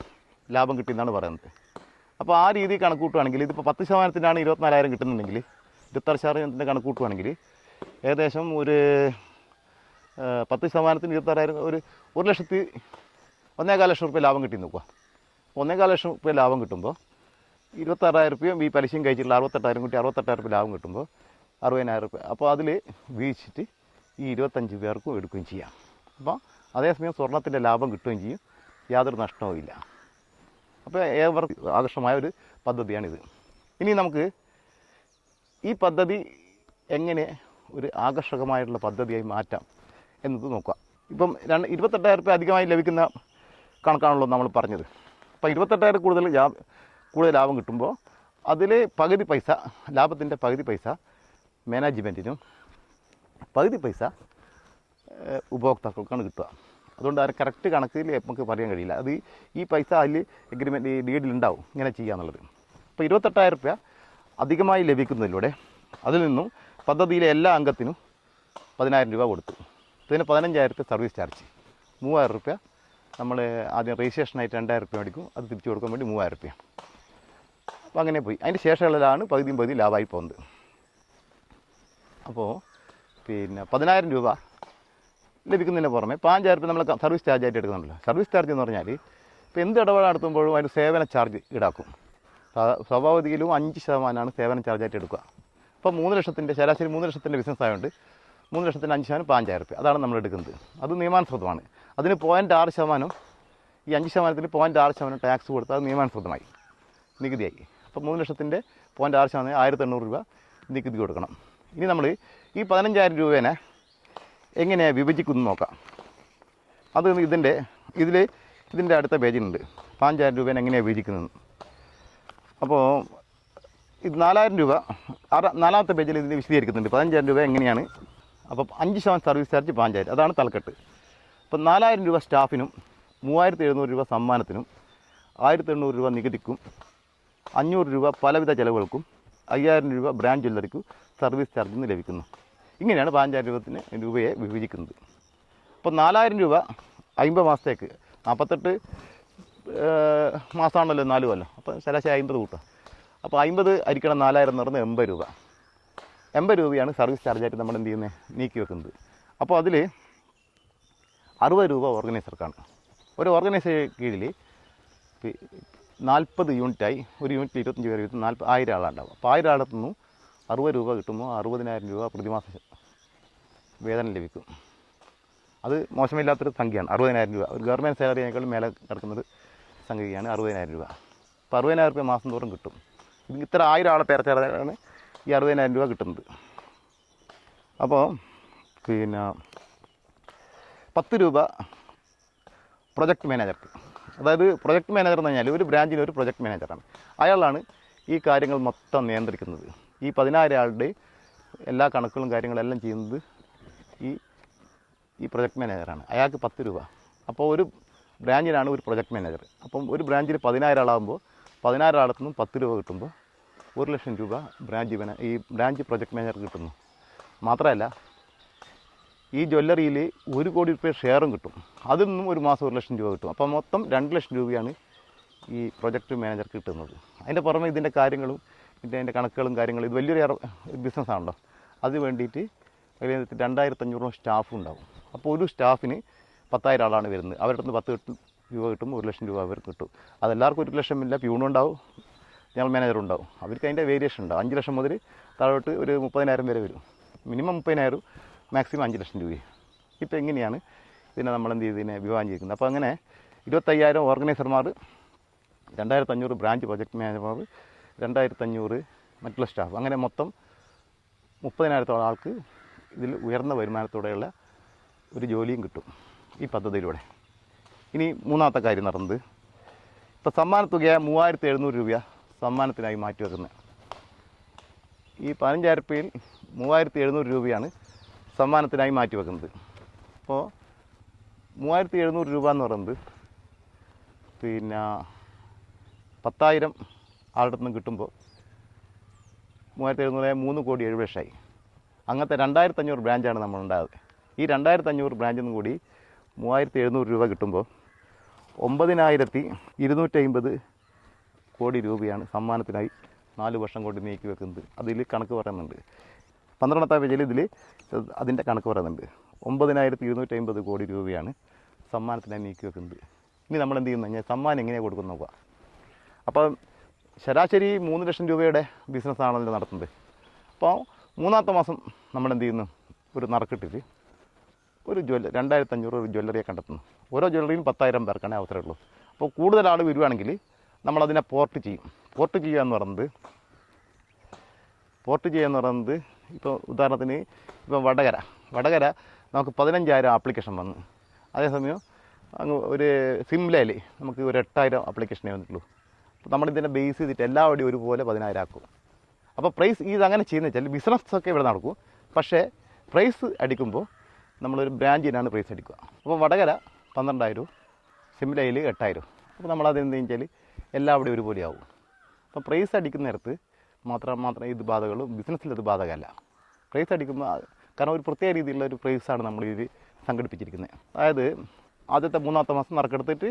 ലാഭം കിട്ടിയെന്നാണ് പറയുന്നത്. അപ്പോൾ ആ രീതി കണക്ക് കൂട്ടുകയാണെങ്കിൽ ഇതിപ്പോൾ 10%-നാണ് 24,000 കിട്ടുന്നുണ്ടെങ്കിൽ 26% കണക്ക് കൂട്ടുകയാണെങ്കിൽ ഏകദേശം ഒരു 10%-ന് 26,000 ഒരു 1,15,000 രൂപ ലാഭം കിട്ടി നോക്കുക. 1,15,000 രൂപ ലാഭം കിട്ടുമ്പോൾ 26,000 രൂപയും ഈ പലിശയും കഴിച്ചിട്ടുള്ള 68,000 കൂട്ടി 68,000 രൂപ ലാഭം കിട്ടുമ്പോൾ 60,000 രൂപ. അപ്പോൾ അതിൽ വീഴ്ചിട്ട് ഈ 25 പേർക്കും എടുക്കുകയും ചെയ്യാം. അപ്പോൾ അതേസമയം സ്വർണത്തിൻ്റെ ലാഭം കിട്ടുകയും ചെയ്യും, യാതൊരു നഷ്ടവും ഇല്ല. അപ്പോൾ ഏവർക്കും ആകർഷമായ ഒരു പദ്ധതിയാണിത്. ഇനി നമുക്ക് ഈ പദ്ധതി എങ്ങനെ ഒരു ആകർഷകമായിട്ടുള്ള പദ്ധതിയായി മാറ്റാം എന്നത് നോക്കാം. ഇപ്പം 28,000 രൂപ അധികമായി ലഭിക്കുന്ന കണക്കാണല്ലോ നമ്മൾ പറഞ്ഞത്. അപ്പോൾ 28,000 കൂടുതൽ ലാഭം കിട്ടുമ്പോൾ അതിൽ പകുതി പൈസ, ലാഭത്തിൻ്റെ പകുതി പൈസ മാനേജ്മെൻറ്റിനും പകുതി പൈസ ഉപഭോക്താക്കൾക്കാണ് കിട്ടുക. അതുകൊണ്ട് അത് കറക്റ്റ് കണക്കിൽ നമുക്ക് പറയാൻ കഴിയില്ല. അത് ഈ പൈസ അതിൽ എഗ്രിമെൻറ്റ് ഡീഡിലുണ്ടാവും ഇങ്ങനെ ചെയ്യാന്നുള്ളത്. അപ്പോൾ 28,000 രൂപ അധികമായി ലഭിക്കുന്നതിലൂടെ അതിൽ നിന്നും പദ്ധതിയിലെ എല്ലാ അംഗത്തിനും 10,000 രൂപ കൊടുത്തു. ഇതിന് 15,000 രൂപ സർവീസ് ചാർജ്, 3,000 രൂപ നമ്മൾ ആദ്യം രജിസ്ട്രേഷനായിട്ട് 2,000 രൂപ മേടിക്കും, അത് തിരിച്ചു കൊടുക്കാൻ വേണ്ടി 3,000 രൂപ. അപ്പോൾ അങ്ങനെ പോയി. അതിൻ്റെ ശേഷമുള്ളതാണ് പകുതിയും ലാഭമായി പോകുന്നത്. അപ്പോൾ പിന്നെ 10,000 രൂപ ലഭിക്കുന്നതിന് പുറമെ 5,000 രൂപ നമ്മൾ സർവീസ് ചാർജായിട്ട് എടുക്കുന്നുണ്ടല്ലോ. സർവീസ് ചാർജ് എന്ന് പറഞ്ഞാൽ ഇപ്പോൾ എന്ത് ഇടപാട് നടത്തുമ്പോഴും അതിന് സേവന ചാർജ് ഈടാക്കും. സ്വാഭാവികയിലും 5% സേവന ചാർജായിട്ട് എടുക്കുക. അപ്പോൾ 3 ലക്ഷത്തിൻ്റെ ശരാശരി 3 ലക്ഷത്തിൻ്റെ ബിസിനസ് ആയതുകൊണ്ട് 3 ലക്ഷത്തിന് 5% 5,000 രൂപ അതാണ് നമ്മൾ എടുക്കുന്നത്. അത് നിയമാനുസൃതമാണ്. അതിന് 0.6%, ഈ 5%-ന് 0.6% ടാക്സ് കൊടുത്താൽ അത് നിയമാനുസൃതമായി നികുതിയായി. അപ്പോൾ 3 ലക്ഷത്തിൻ്റെ 0.6% 1,800 രൂപ നികുതി കൊടുക്കണം. ഇനി നമ്മൾ ഈ 15,000 രൂപേനെ എങ്ങനെയാണ് വിഭജിക്കുന്നത് നോക്കാം. അത് ഇതിൻ്റെ അടുത്ത പേജിലുണ്ട് 5,000 രൂപേനെ എങ്ങനെയാണ് വിഭജിക്കുന്നത്. അപ്പോൾ ഇത് 4,000 രൂപ 4ാമത്തെ പേജിൽ ഇതിന് വിശദീകരിക്കുന്നുണ്ട് 15,000 രൂപ എങ്ങനെയാണ്. അപ്പോൾ 5% സർവീസ് ചാർജ് 5,000, അതാണ് തലക്കെട്ട്. അപ്പോൾ 4,000 രൂപ സ്റ്റാഫിനും 3,700 രൂപ സമ്മാനത്തിനും 1,800 രൂപ നികുതിക്കും 500 രൂപ പലവിധ ചിലവുകൾക്കും 5,000 രൂപ ബ്രാൻഡ് ജ്വല്ലറിക്കും സർവീസ് ചാർജിൽ നിന്ന് ലഭിക്കുന്നു. ഇങ്ങനെയാണ് 5,000 രൂപയെ വിഭജിക്കുന്നത്. അപ്പോൾ 4,000 രൂപ 50 മാസത്തേക്ക് 48 മാസമാണല്ലോ 4 കൊല്ലം. അപ്പോൾ ശരാശരി 50 കൂട്ടാം. അപ്പോൾ 50 അരിക്കണം 4,000 എന്ന് പറയുന്നത് 80 രൂപ. 80 രൂപയാണ് സർവീസ് ചാർജായിട്ട് നമ്മൾ എന്ത് ചെയ്യുന്നത് നീക്കി വെക്കുന്നത്. അപ്പോൾ അതിൽ 60 രൂപ ഓർഗനൈസർക്കാണ്. ഒരു ഓർഗനൈസർ കീഴിൽ 40 യൂണിറ്റായി, ഒരു യൂണിറ്റിൽ 25 പേര് കിട്ടും, 1000 ആളുണ്ടാവും. അപ്പോൾ 1000 ആളത്തു നിന്നും 60 രൂപ കിട്ടുമ്പോൾ 60,000 രൂപ പ്രതിമാസം വേതനം ലഭിക്കും. അത് മോശമില്ലാത്തൊരു സംഖ്യയാണ് 60,000 രൂപ. ഒരു ഗവൺമെൻറ് സാലറിയേക്കാളും മേലെ കിടക്കുന്നൊരു സംഖ്യയാണ് 60,000 രൂപ. അപ്പോൾ 60,000 രൂപ മാസം തോറും കിട്ടും. ഇത്ര 1000 ആളെ പേരച്ചാലാണ് ഈ 60,000 രൂപ കിട്ടുന്നത്. അപ്പോൾ പിന്നെ 10 രൂപ പ്രൊജക്റ്റ് മാനേജർക്ക്. അതായത് പ്രൊജക്റ്റ് മാനേജർ എന്ന് പറഞ്ഞാൽ ഒരു ബ്രാഞ്ചിന് ഒരു പ്രൊജക്റ്റ് മാനേജറാണ്. അയാളാണ് ഈ കാര്യങ്ങൾ മൊത്തം നിയന്ത്രിക്കുന്നത്. ഈ 10,000 ആളുടെ എല്ലാ കണക്കുകളും കാര്യങ്ങളെല്ലാം ചെയ്യുന്നത് ഈ പ്രൊജക്റ്റ് മാനേജറാണ്. അയാൾക്ക് 10 രൂപ. അപ്പോൾ ഒരു ബ്രാഞ്ചിനാണ് ഒരു പ്രൊജക്റ്റ് മാനേജർ. അപ്പം ഒരു ബ്രാഞ്ചിൽ 10,000 ആളാകുമ്പോൾ 10,000 ആളത്തു നിന്നും 10 രൂപ കിട്ടുമ്പോൾ 1,00,000 രൂപ ബ്രാഞ്ച് പ്രൊജക്റ്റ് മാനേജർക്ക് കിട്ടുന്നു. മാത്രമല്ല ഈ ജ്വല്ലറിയിൽ 1 കോടി രൂപ ഷെയറും കിട്ടും. അതിൽ നിന്നും ഒരു മാസം 1,00,000 രൂപ കിട്ടും. അപ്പോൾ മൊത്തം 2,00,000 രൂപയാണ് ഈ പ്രൊജക്റ്റ് മാനേജർക്ക് കിട്ടുന്നത്. അതിൻ്റെ പുറമെ ഇതിൻ്റെ കാര്യങ്ങളും അതിൻ്റെ കണക്കുകളും കാര്യങ്ങളും ഇത് വലിയൊരു ബിസിനസ്സാണല്ലോ. അത് വേണ്ടിയിട്ട് 2,500 സ്റ്റാഫും ഉണ്ടാവും. അപ്പോൾ ഒരു സ്റ്റാഫിന് 10,000 ആളാണ് വരുന്നത്. അവരുടെ നിന്ന് 10 രൂപ കിട്ടുമ്പോൾ 1,00,000 രൂപ അവർക്ക് കിട്ടും. അതെല്ലാവർക്കും 1,00,000 ഇല്ല. പ്യൂണും ഉണ്ടാവും, ജനറൽ മാനേജറും ഉണ്ടാവും. അവർക്ക് അതിൻ്റെ വേരിയേഷൻ ഉണ്ടാവും. 5 ലക്ഷം മുതൽ താഴോട്ട് ഒരു 30,000 വരെ വരും. മിനിമം 30,000, മാക്സിമം 5,00,000 രൂപയും. ഇപ്പോൾ എങ്ങനെയാണ് ഇതിനെ നമ്മളെന്ത് ചെയ്ത് ഇതിനെ വിഭാഗം ചെയ്യുന്നത്. അപ്പോൾ അങ്ങനെ 25,000 ഓർഗനൈസർമാർ, 2,500 ബ്രാഞ്ച് പ്രൊജക്റ്റ് മാനേജർമാർ, 2,500 മറ്റുള്ള സ്റ്റാഫ്, അങ്ങനെ മൊത്തം 30,000 ആൾക്ക് ഇതിൽ ഉയർന്ന വരുമാനത്തോടെയുള്ള ഒരു ജോലിയും കിട്ടും ഈ പദ്ധതിയിലൂടെ. ഇനി മൂന്നാമത്തെ കാര്യം നടന്നത് ഇപ്പോൾ സമ്മാന തുക 3700 രൂപയാണ് സമ്മാനത്തിനായി മാറ്റി വെക്കുന്നത്. ഈ 15,000 രൂപയിൽ 3700 രൂപയാണ് സമ്മാനത്തിനായി മാറ്റി വെക്കുന്നത്. അപ്പോൾ 3700 രൂപ എന്ന് പറയുന്നത് പിന്നെ 10,000 ആളുടെ നിന്ന് കിട്ടുമ്പോൾ 3700 3,70,00,000 അങ്ങനത്തെ 2,500 ബ്രാഞ്ചാണ് നമ്മളുണ്ടായത്. ഈ 2,500 ബ്രാഞ്ചിൽ നിന്നും കൂടി 3700 രൂപ കിട്ടുമ്പോൾ 9,250 കോടി രൂപയാണ് സമ്മാനത്തിനായി 4 വർഷം കൊണ്ട് നീക്കി വെക്കുന്നത്. അതിൽ കണക്ക് പറയുന്നുണ്ട്. 12ാമത്തെ പേജിൽ ഇതിൽ അതിൻ്റെ കണക്ക് പറയുന്നുണ്ട്. 9,250 കോടി രൂപയാണ് സമ്മാനത്തിനായി നീക്കി വെക്കുന്നത്. ഇനി നമ്മൾ എന്ത് ചെയ്യുന്നു കഴിഞ്ഞാൽ സമ്മാനം എങ്ങനെയാണ് കൊടുക്കുന്നത് നോക്കുക. അപ്പോൾ ശരാശരി 3 ലക്ഷം രൂപയുടെ ബിസിനസ്സാണല്ലോ നടത്തുന്നത്. അപ്പോൾ 3ാമത്തെ മാസം നമ്മൾ എന്ത് ചെയ്യുന്നു, ഒരു നറുക്കിട്ടിട്ട് ഒരു 2,500 ഒരു ജ്വല്ലറിയെ കണ്ടെത്തുന്നു. ഓരോ ജ്വല്ലറിയും 10,000 പേർക്കാണേ അവസരമുള്ളൂ. അപ്പോൾ കൂടുതൽ ആൾ വരുവാണെങ്കിൽ നമ്മളതിനെ പോർട്ട് ചെയ്യും. പോർട്ട് ചെയ്യുക എന്ന് പറയുന്നത് ഇപ്പോൾ ഉദാഹരണത്തിന് ഇപ്പോൾ വടകര നമുക്ക് 15,000 ആപ്ലിക്കേഷൻ വന്നു. അതേസമയം അങ്ങ് ഒരു സിംലയിൽ നമുക്ക് ഒരു 8,000 ആപ്ലിക്കേഷനേ വന്നിട്ടുള്ളൂ. അപ്പോൾ നമ്മളിതിനെ ബേസ് ചെയ്തിട്ട് എല്ലാവരുടെയും ഒരുപോലെ 10,000 ആക്കും. അപ്പോൾ പ്രൈസ് ഇതങ്ങനെ ചെയ്യുന്നത് വെച്ചാൽ ബിസിനസ്സൊക്കെ ഇവിടെ നടക്കും. പക്ഷേ പ്രൈസ് അടിക്കുമ്പോൾ നമ്മളൊരു ബ്രാഞ്ചിനാണ് പ്രൈസ് അടിക്കുക. അപ്പോൾ വടകര 12,000, സിംലയിൽ 8,000. അപ്പോൾ നമ്മളത് എന്ത് വെച്ചാൽ എല്ലാവരുടെയും ഒരുപോലെ ആവും. അപ്പോൾ പ്രൈസ് അടിക്കുന്ന നേരത്ത് മാത്രം ഇത് ബാധകമുള്ളൂ. ബിസിനസ്സിൽ ഇത് ബാധകമല്ല. പ്രൈസ് അടിക്കുമ്പോൾ കാരണം ഒരു പ്രത്യേക രീതിയിലുള്ള ഒരു പ്രൈസാണ് നമ്മൾ ഇത് സംഘടിപ്പിച്ചിരിക്കുന്നത്. അതായത് ആദ്യത്തെ 3ാമത്തെ മാസം നറുക്കെടുത്തിട്ട്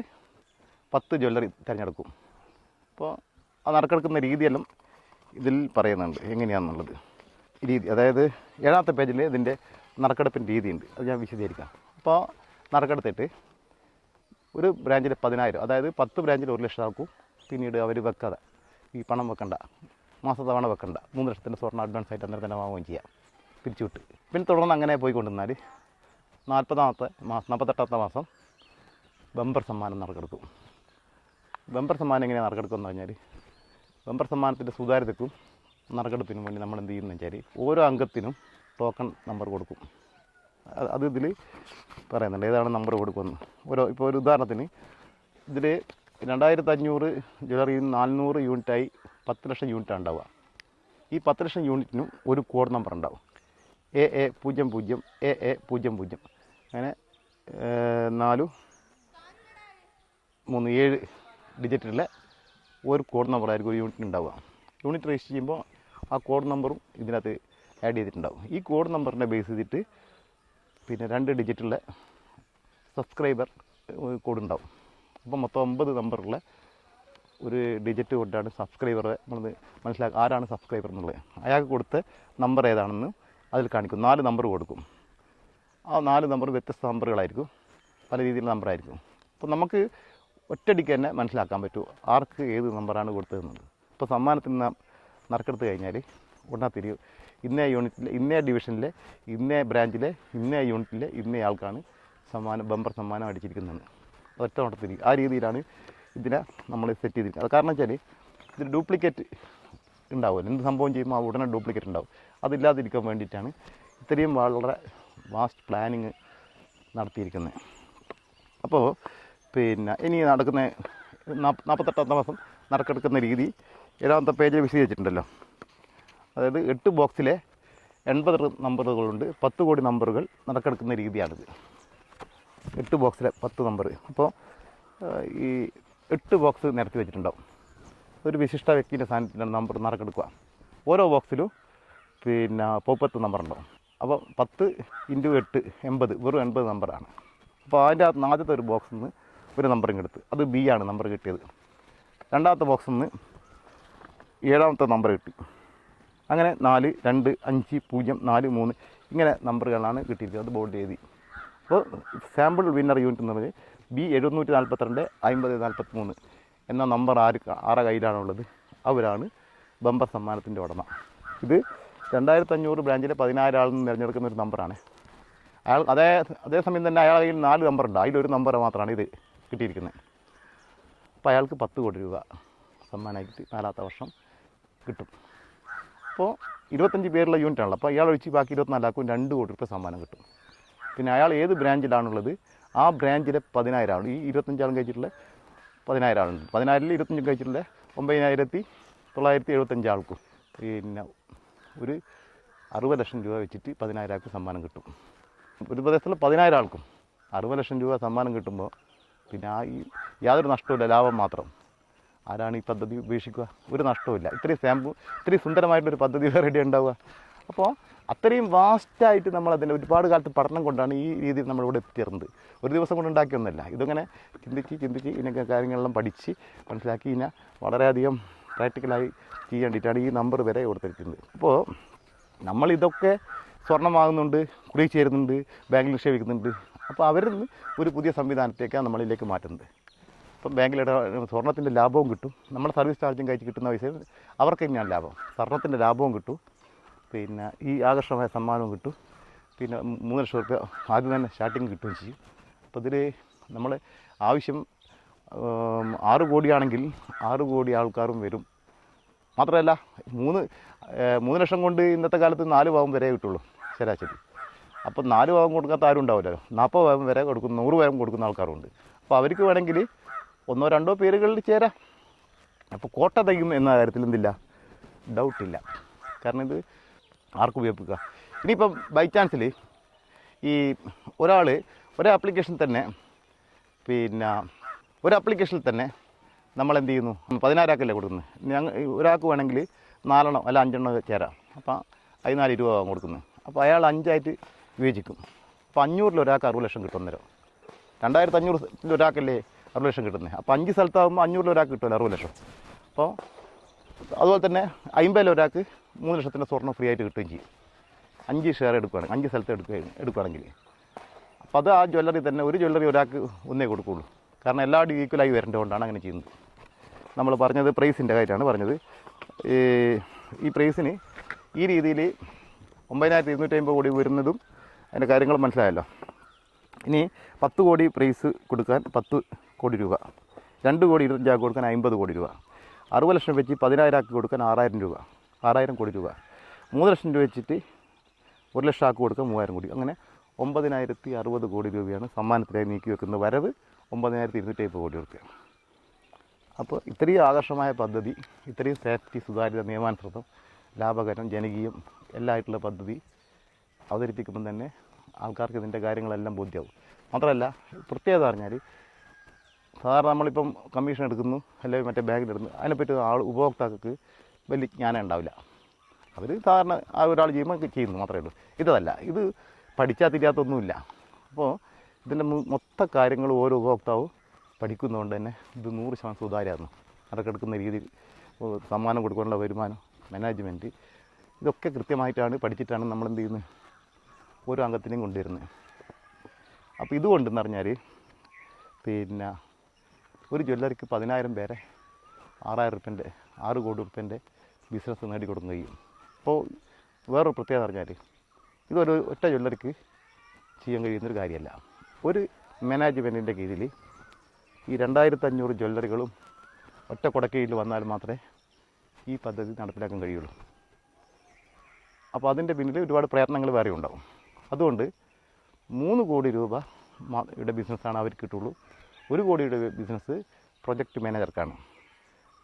10 ജ്വല്ലറി തിരഞ്ഞെടുക്കും. അപ്പോൾ ആ നറുക്കെടുക്കുന്ന രീതിയെല്ലാം ഇതിൽ പറയുന്നുണ്ട് എങ്ങനെയാണെന്നുള്ളത് രീതി. അതായത് 7ാമത്തെ പേജിൽ ഇതിൻ്റെ നറുക്കെടുപ്പിൻ്റെ രീതിയുണ്ട്. അത് ഞാൻ വിശദീകരിക്കാം. അപ്പോൾ നറുക്കെടുത്തിട്ട് ഒരു ബ്രാഞ്ചിൽ 10,000, അതായത് 10 ബ്രാഞ്ചിൽ 1 ലക്ഷം ആക്കും. പിന്നീട് അവർ വെക്കാതെ ഈ പണം വെക്കണ്ട, മാസത്തവണ വെക്കണ്ട, 3 ലക്ഷത്തിൻ്റെ സ്വർണ്ണം അഡ്വാൻസ് ആയിട്ട് അന്നേരം തന്നെ വാങ്ങുകയും ചെയ്യാം, പിരിച്ചു വിട്ട്. പിന്നെ തുടർന്ന് അങ്ങനെ പോയിക്കൊണ്ടിരുന്നാൽ 48ാമത്തെ മാസം ബമ്പർ സമ്മാനം നറുക്കെടുക്കും. ബമ്പർ സമ്മാനം എങ്ങനെയാണ് നറുക്കെടുക്കുമെന്ന് പറഞ്ഞാൽ ബമ്പർ സമ്മാനത്തിൻ്റെ സുതാര്യതയ്ക്കും നറുക്കെടുപ്പിനും വേണ്ടി നമ്മൾ എന്ത് ചെയ്യുന്നത് വെച്ചാൽ ഓരോ അംഗത്തിനും ടോക്കൺ നമ്പർ കൊടുക്കും. അത് ഇതിൽ പറയുന്നുണ്ട് ഏതാണ് നമ്പർ കൊടുക്കുമെന്ന്. ഇപ്പോൾ ഒരു ഉദാഹരണത്തിന് ഇതിൽ 2,500 ജ്വല്ലറിയിൽ 400 യൂണിറ്റായി 10 ലക്ഷം യൂണിറ്റാണ് ഉണ്ടാവുക. ഈ 10 ലക്ഷം യൂണിറ്റിനും ഒരു കോഡ് നമ്പർ ഉണ്ടാവും. AA00 AA00 അങ്ങനെ 4 3 7 ഡിജിറ്റുള്ള ഒരു കോഡ് നമ്പറായിരിക്കും ഒരു യൂണിറ്റിന് ഉണ്ടാവുക. യൂണിറ്റ് രജിസ്റ്റർ ചെയ്യുമ്പോൾ ആ കോഡ് നമ്പറും ഇതിനകത്ത് ആഡ് ചെയ്തിട്ടുണ്ടാവും. ഈ കോഡ് നമ്പറിനെ ബേസ് ചെയ്തിട്ട് പിന്നെ 2 ഡിജിറ്റുള്ള സബ്സ്ക്രൈബർ കോഡ് ഉണ്ടാവും. അപ്പോൾ മൊത്തം 9 നമ്പറുള്ള ഒരു ഡിജിറ്റ് കൊണ്ടാണ് സബ്സ്ക്രൈബറെ നമ്മൾ മനസ്സിലാക്കുക ആരാണ് സബ്സ്ക്രൈബർ എന്നുള്ളത്. അയാൾക്ക് കൊടുത്ത നമ്പർ ഏതാണെന്ന് അതിൽ കാണിക്കും. 4 നമ്പർ കൊടുക്കും. ആ 4 നമ്പർ വ്യത്യസ്ത നമ്പറുകളായിരിക്കും, പല രീതിയിലുള്ള നമ്പറായിരിക്കും. അപ്പോൾ നമുക്ക് ഒറ്റയടിക്ക് തന്നെ മനസ്സിലാക്കാൻ പറ്റും ആർക്ക് ഏത് നമ്പറാണ് കൊടുത്തതെന്നുള്ളത്. ഇപ്പോൾ സമ്മാനത്തിന് നറുക്കെടുത്ത് കഴിഞ്ഞാൽ ഉടനെ തിരിയും ഇന്നേ യൂണിറ്റിലെ ഇന്നേ ഡിവിഷനിലെ ഇന്നേ ബ്രാഞ്ചിലെ ഇന്നേ യൂണിറ്റിലെ ഇന്നേ ആൾക്കാണ് ബമ്പർ സമ്മാനം അടിച്ചിരിക്കുന്നത്. ഒറ്റ ഓട്ടത്തിരിക്കും. ആ രീതിയിലാണ് ഇതിനെ നമ്മൾ സെറ്റ് ചെയ്തിരിക്കുന്നത്. അത് കാരണം വെച്ചാൽ ഇതിൽ ഡ്യൂപ്ലിക്കേറ്റ് ഉണ്ടാവുമല്ലോ. എന്ത് സംഭവം ചെയ്യുമ്പോൾ ആ ഉടനെ ഡ്യൂപ്ലിക്കേറ്റ് ഉണ്ടാവും. അതില്ലാതിരിക്കാൻ വേണ്ടിയിട്ടാണ് ഇത്രയും വളരെ വാസ്റ്റ് പ്ലാനിങ് നടത്തിയിരിക്കുന്നത്. അപ്പോൾ പിന്നെ ഇനി നടക്കുന്ന 48ാമത്തെ മാസം നറുക്കെടുക്കുന്ന രീതി 7ാമത്തെ പേജിൽ വിശദീകരിച്ചിട്ടുണ്ടല്ലോ. അതായത് 8 ബോക്സിലെ 80 നമ്പറുകളുണ്ട്. 10 കോടി നമ്പറുകൾ നറുക്കെടുക്കുന്ന രീതിയാണിത്. 8 ബോക്സിലെ 10 നമ്പർ. അപ്പോൾ ഈ 8 ബോക്സ് നിരത്തി വെച്ചിട്ടുണ്ടാവും. ഒരു വിശിഷ്ട വ്യക്തിൻ്റെ സാന്നിധ്യത്തിലാണ് നമ്പർ നറുക്കെടുക്കുക. ഓരോ ബോക്സിലും പിന്നെ 30 നമ്പർ ഉണ്ടാവും. അപ്പോൾ 10 × 8 80, വെറും 80 നമ്പറാണ്. അപ്പോൾ അതിൻ്റെ ആദ്യത്തെ ഒരു ബോക്സിൽ നിന്ന് ഒരു നമ്പറിങ് എടുത്ത് അത് B ആണ് നമ്പർ കിട്ടിയത്. 2ാമത്തെ ബോക്സിൽ നിന്ന് 7ാമത്തെ നമ്പർ കിട്ടി. അങ്ങനെ 4 2 5 0 4 3 ഇങ്ങനെ നമ്പറുകളാണ് കിട്ടിയിരിക്കുന്നത്. അത് ബോർഡ് എഴുതി. അപ്പോൾ സാമ്പിൾ വിന്നർ യൂണിറ്റ് എന്ന് പറഞ്ഞാൽ B742 5043 എന്ന നമ്പർ ആരുടെ കയ്യിലാണുള്ളത് അവരാണ് ബമ്പർ സമ്മാനത്തിൻ്റെ ഉടമ. ഇത് 2,500 ബ്രാഞ്ചിലെ 14 ആളിൽ നിന്ന് തിരഞ്ഞെടുക്കുന്ന ഒരു നമ്പറാണ്. അതേസമയം തന്നെ അയാളുടെ കയ്യിൽ 4 നമ്പറുണ്ട്. അതിലൊരു നമ്പർ മാത്രമാണ് ഇത് കിട്ടിയിരിക്കുന്നത്. അപ്പോൾ അയാൾക്ക് 10 കോടി രൂപ സമ്മാനമായിട്ട് 4ാമത്തെ വർഷം കിട്ടും. അപ്പോൾ 25 പേരുള്ള യൂണിറ്റാണല്ലോ. അപ്പോൾ അയാൾ ഒഴിച്ച് ബാക്കി 24 ആൾക്കും 2 കോടി രൂപ സമ്മാനം കിട്ടും. പിന്നെ അയാൾ ഏത് ബ്രാഞ്ചിലാണുള്ളത് ആ ബ്രാഞ്ചിലെ 10,000 ആണ്. ഈ 25 ആളും കഴിച്ചിട്ടുള്ള 10,000 ആളുണ്ട്. 10,000-ൽ 25 കഴിച്ചിട്ടുള്ള 9,975 ആൾക്കും പിന്നെ ഒരു 60 ലക്ഷം രൂപ വെച്ചിട്ട് 10,000 ആൾക്ക് സമ്മാനം കിട്ടും. ഒരു പ്രദേശത്തുള്ള 10,000 ആൾക്കും 60 ലക്ഷം രൂപ സമ്മാനം കിട്ടുമ്പോൾ പിന്നെ യാതൊരു നഷ്ടവുമില്ല, ലാഭം മാത്രം. ആരാണ് ഈ പദ്ധതി ഉപേക്ഷിക്കുക? ഒരു നഷ്ടവുമില്ല. ഇത്രയും സുന്ദരമായിട്ടൊരു പദ്ധതി വേറെ ഉണ്ടാവുക. അപ്പോൾ അത്രയും വാസ്റ്റായിട്ട് നമ്മളതിൻ്റെ ഒരുപാട് കാലത്ത് പഠനം കൊണ്ടാണ് ഈ രീതിയിൽ നമ്മളിവിടെ എത്തിച്ചേർന്നത്. ഒരു ദിവസം കൊണ്ട് ഉണ്ടാക്കിയൊന്നുമല്ല. ഇതിങ്ങനെ ചിന്തിച്ച് ഇതിനൊക്കെ കാര്യങ്ങളെല്ലാം പഠിച്ച് മനസ്സിലാക്കി ഇതിനെ വളരെയധികം പ്രാക്ടിക്കലായി ചെയ്യാൻ വേണ്ടിയിട്ടാണ് ഈ നമ്പർ വരെ കൊടുത്തിരിക്കുന്നത്. അപ്പോൾ നമ്മളിതൊക്കെ സ്വർണം വാങ്ങുന്നുണ്ട്, കുടി ചേരുന്നുണ്ട്, ബാങ്കിൽ നിക്ഷേപിക്കുന്നുണ്ട്. അപ്പോൾ അവരിൽ നിന്ന് ഒരു പുതിയ സംവിധാനത്തേക്കാണ് നമ്മളിലേക്ക് മാറ്റുന്നത്. ഇപ്പം ബാങ്കിലിട സ്വർണ്ണത്തിൻ്റെ ലാഭവും കിട്ടും, നമ്മുടെ സർവീസ് ചാർജും കഴിച്ച് കിട്ടുന്ന പൈസ അവർക്ക് തന്നെയാണ് ലാഭം. സ്വർണ്ണത്തിൻ്റെ ലാഭവും കിട്ടും, പിന്നെ ഈ ആകർഷകമായ സമ്മാനവും കിട്ടും, പിന്നെ 3 ലക്ഷം രൂപ ആദ്യം തന്നെ സ്റ്റാർട്ടിങ് കിട്ടുകയും ചെയ്യും. അപ്പോൾ ഇതിൽ നമ്മൾ ആവശ്യം 6 കോടിയാണെങ്കിൽ 6 കോടി ആൾക്കാരും വരും. മാത്രമല്ല 3 ലക്ഷം കൊണ്ട് ഇന്നത്തെ കാലത്ത് 4 പവൻ വരെ കിട്ടുള്ളൂ ശരാശരി. അപ്പോൾ 4 പവൻ കൊടുക്കാത്ത ആരും ഉണ്ടാവില്ലല്ലോ. 40 പവൻ വരെ കൊടുക്കുന്ന 100 പവൻ കൊടുക്കുന്ന ആൾക്കാരുണ്ട്. അപ്പോൾ അവർക്ക് വേണമെങ്കിൽ 1 or 2 പേരുകളിൽ ചേരാം. അപ്പോൾ കോട്ട തയ്ക്കും എന്ന കാര്യത്തിൽ എന്തില്ല, ഡൗട്ടില്ല. കാരണം ഇത് ആർക്കും ഉപയോഗിക്കുക. ഇനിയിപ്പം ബൈ ചാൻസിൽ ഈ ഒരു ആപ്ലിക്കേഷൻ തന്നെ പിന്നെ നമ്മളെന്ത് ചെയ്യുന്നു, 10,000 ആക്കല്ലേ കൊടുക്കുന്നത്. ഒരാൾക്ക് വേണമെങ്കിൽ 4 അല്ല 5 ചേരാം. അപ്പോൾ 14 രൂപ കൊടുക്കുന്നത്. അപ്പോൾ അയാൾ 5 വിഭജിക്കും. അപ്പോൾ 500-ൽ ഒരാൾക്ക് 60 ലക്ഷം കിട്ടും. അന്നേരം 2,500-ൽ ഒരാൾക്കല്ലേ 60 ലക്ഷം കിട്ടുന്നത്. അപ്പോൾ 5 സ്ഥലത്താകുമ്പോൾ 500-ൽ ഒരാൾക്ക് കിട്ടുമല്ലോ 60 ലക്ഷം. അപ്പോൾ അതുപോലെ തന്നെ 50-ൽ ഒരാൾക്ക് 3 ലക്ഷത്തിൻ്റെ സ്വർണ്ണം ഫ്രീ ആയിട്ട് കിട്ടുകയും ചെയ്യും. 5 ഷെയർ എടുക്കുകയാണെങ്കിൽ 5 സ്ഥലത്ത് എടുക്കുകയാണെങ്കിൽ. അപ്പോൾ അത് ആ ജ്വല്ലറി തന്നെ ഒരു ജ്വല്ലറി ഒരാൾക്ക് ഒന്നേ കൊടുക്കുകയുള്ളൂ. കാരണം എല്ലാവരും ഈക്വലായി വരേണ്ടതുകൊണ്ടാണ് അങ്ങനെ ചെയ്യുന്നത്. നമ്മൾ പറഞ്ഞത് പ്രൈസിൻ്റെ കാര്യമാണ് പറഞ്ഞത്. ഈ പ്രൈസിന് ഈ രീതിയിൽ 9,250 കോടി വരുന്നതും അതിൻ്റെ കാര്യങ്ങൾ മനസ്സിലായല്ലോ. ഇനി 10 കോടി പ്രൈസ് കൊടുക്കാൻ 10 കോടി രൂപ, 2 കോടി 25 ആൾക്ക് കൊടുക്കാൻ 50 കോടി രൂപ, 60 ലക്ഷം വെച്ച് 10,000 ആൾക്ക് കൊടുക്കാൻ 6,000 കോടി രൂപ, 3 ലക്ഷം രൂപ വെച്ചിട്ട് 1 ലക്ഷം ആൾക്ക് കൊടുക്കാൻ 3,000 കോടി. അങ്ങനെ 9,060 കോടി രൂപയാണ് സമ്മാനത്തിനായി നീക്കി വെക്കുന്ന വരവ്. 9,250 കോടി രൂപയാണ്. അപ്പോൾ ഇത്രയും ആകർഷമായ പദ്ധതി, ഇത്രയും സേഫ്റ്റി, സുതാര്യത, നിയമാനുസൃതം, ലാഭകരം, ജനകീയം എല്ലാം ആയിട്ടുള്ള പദ്ധതി അവതരിപ്പിക്കുമ്പം തന്നെ ആൾക്കാർക്ക് ഇതിൻ്റെ കാര്യങ്ങളെല്ലാം ബോധ്യമാവും. മാത്രമല്ല പ്രത്യേകത പറഞ്ഞാൽ സാധാരണ നമ്മളിപ്പം കമ്മീഷൻ എടുക്കുന്നു അല്ലെങ്കിൽ മറ്റേ ബാങ്കിലെടുക്കുന്നു, അതിനെപ്പറ്റി ഉപഭോക്താക്കൾക്ക് വലിയ ജ്ഞാനം ഉണ്ടാവില്ല. അവർ സാധാരണ ഒരാൾ ചെയ്യുമ്പോൾ ചെയ്യുന്നു മാത്രമേ ഉള്ളൂ. ഇതല്ല, ഇത് പഠിച്ചാൽ തിരിയാത്തൊന്നുമില്ല. അപ്പോൾ ഇതിൻ്റെ മൊത്ത കാര്യങ്ങൾ ഓരോ ഉപഭോക്താവും പഠിക്കുന്നതുകൊണ്ട് തന്നെ ഇത് 100% സുതാര്യമാണ്. അടക്കെടുക്കുന്ന രീതിയിൽ സമ്മാനം കൊടുക്കാനുള്ള വരുമാനം, മാനേജ്മെൻറ്റ്, ഇതൊക്കെ കൃത്യമായിട്ടാണ് പഠിച്ചിട്ടാണ് നമ്മളെന്ത് ചെയ്യുന്നത്, ഓരോ അംഗത്തിനെയും കൊണ്ടുവരുന്നത്. അപ്പോൾ ഇതുകൊണ്ടെന്ന് പറഞ്ഞാൽ പിന്നെ ഒരു ജ്വല്ലറിക്ക് 10,000 പേരെ 6 കോടി റുപ്യൻ്റെ ബിസിനസ് നേടിക്കൊടുക്കാൻ കഴിയും. അപ്പോൾ വേറൊരു പ്രത്യേകത പറഞ്ഞാൽ ഇതൊരു ഒറ്റ ജ്വല്ലറിക്ക് ചെയ്യാൻ കഴിയുന്നൊരു കാര്യമല്ല. ഒരു മാനേജ്മെൻറ്റിൻ്റെ കീഴിൽ ഈ 2,500 ജ്വല്ലറികളും ഒറ്റ കുടക്കീഴിൽ വന്നാൽ മാത്രമേ ഈ പദ്ധതി നടപ്പിലാക്കാൻ കഴിയുള്ളൂ. അപ്പോൾ അതിൻ്റെ പിന്നിൽ ഒരുപാട് പ്രയത്നങ്ങൾ വേറെ ഉണ്ടാവും. അതുകൊണ്ട് 3 കോടി രൂപയുടെ ബിസിനസ്സാണ് അവർക്ക് കിട്ടുള്ളൂ. 1 കോടിയുടെ ബിസിനസ് പ്രൊജക്റ്റ് മാനേജർക്കാണ്.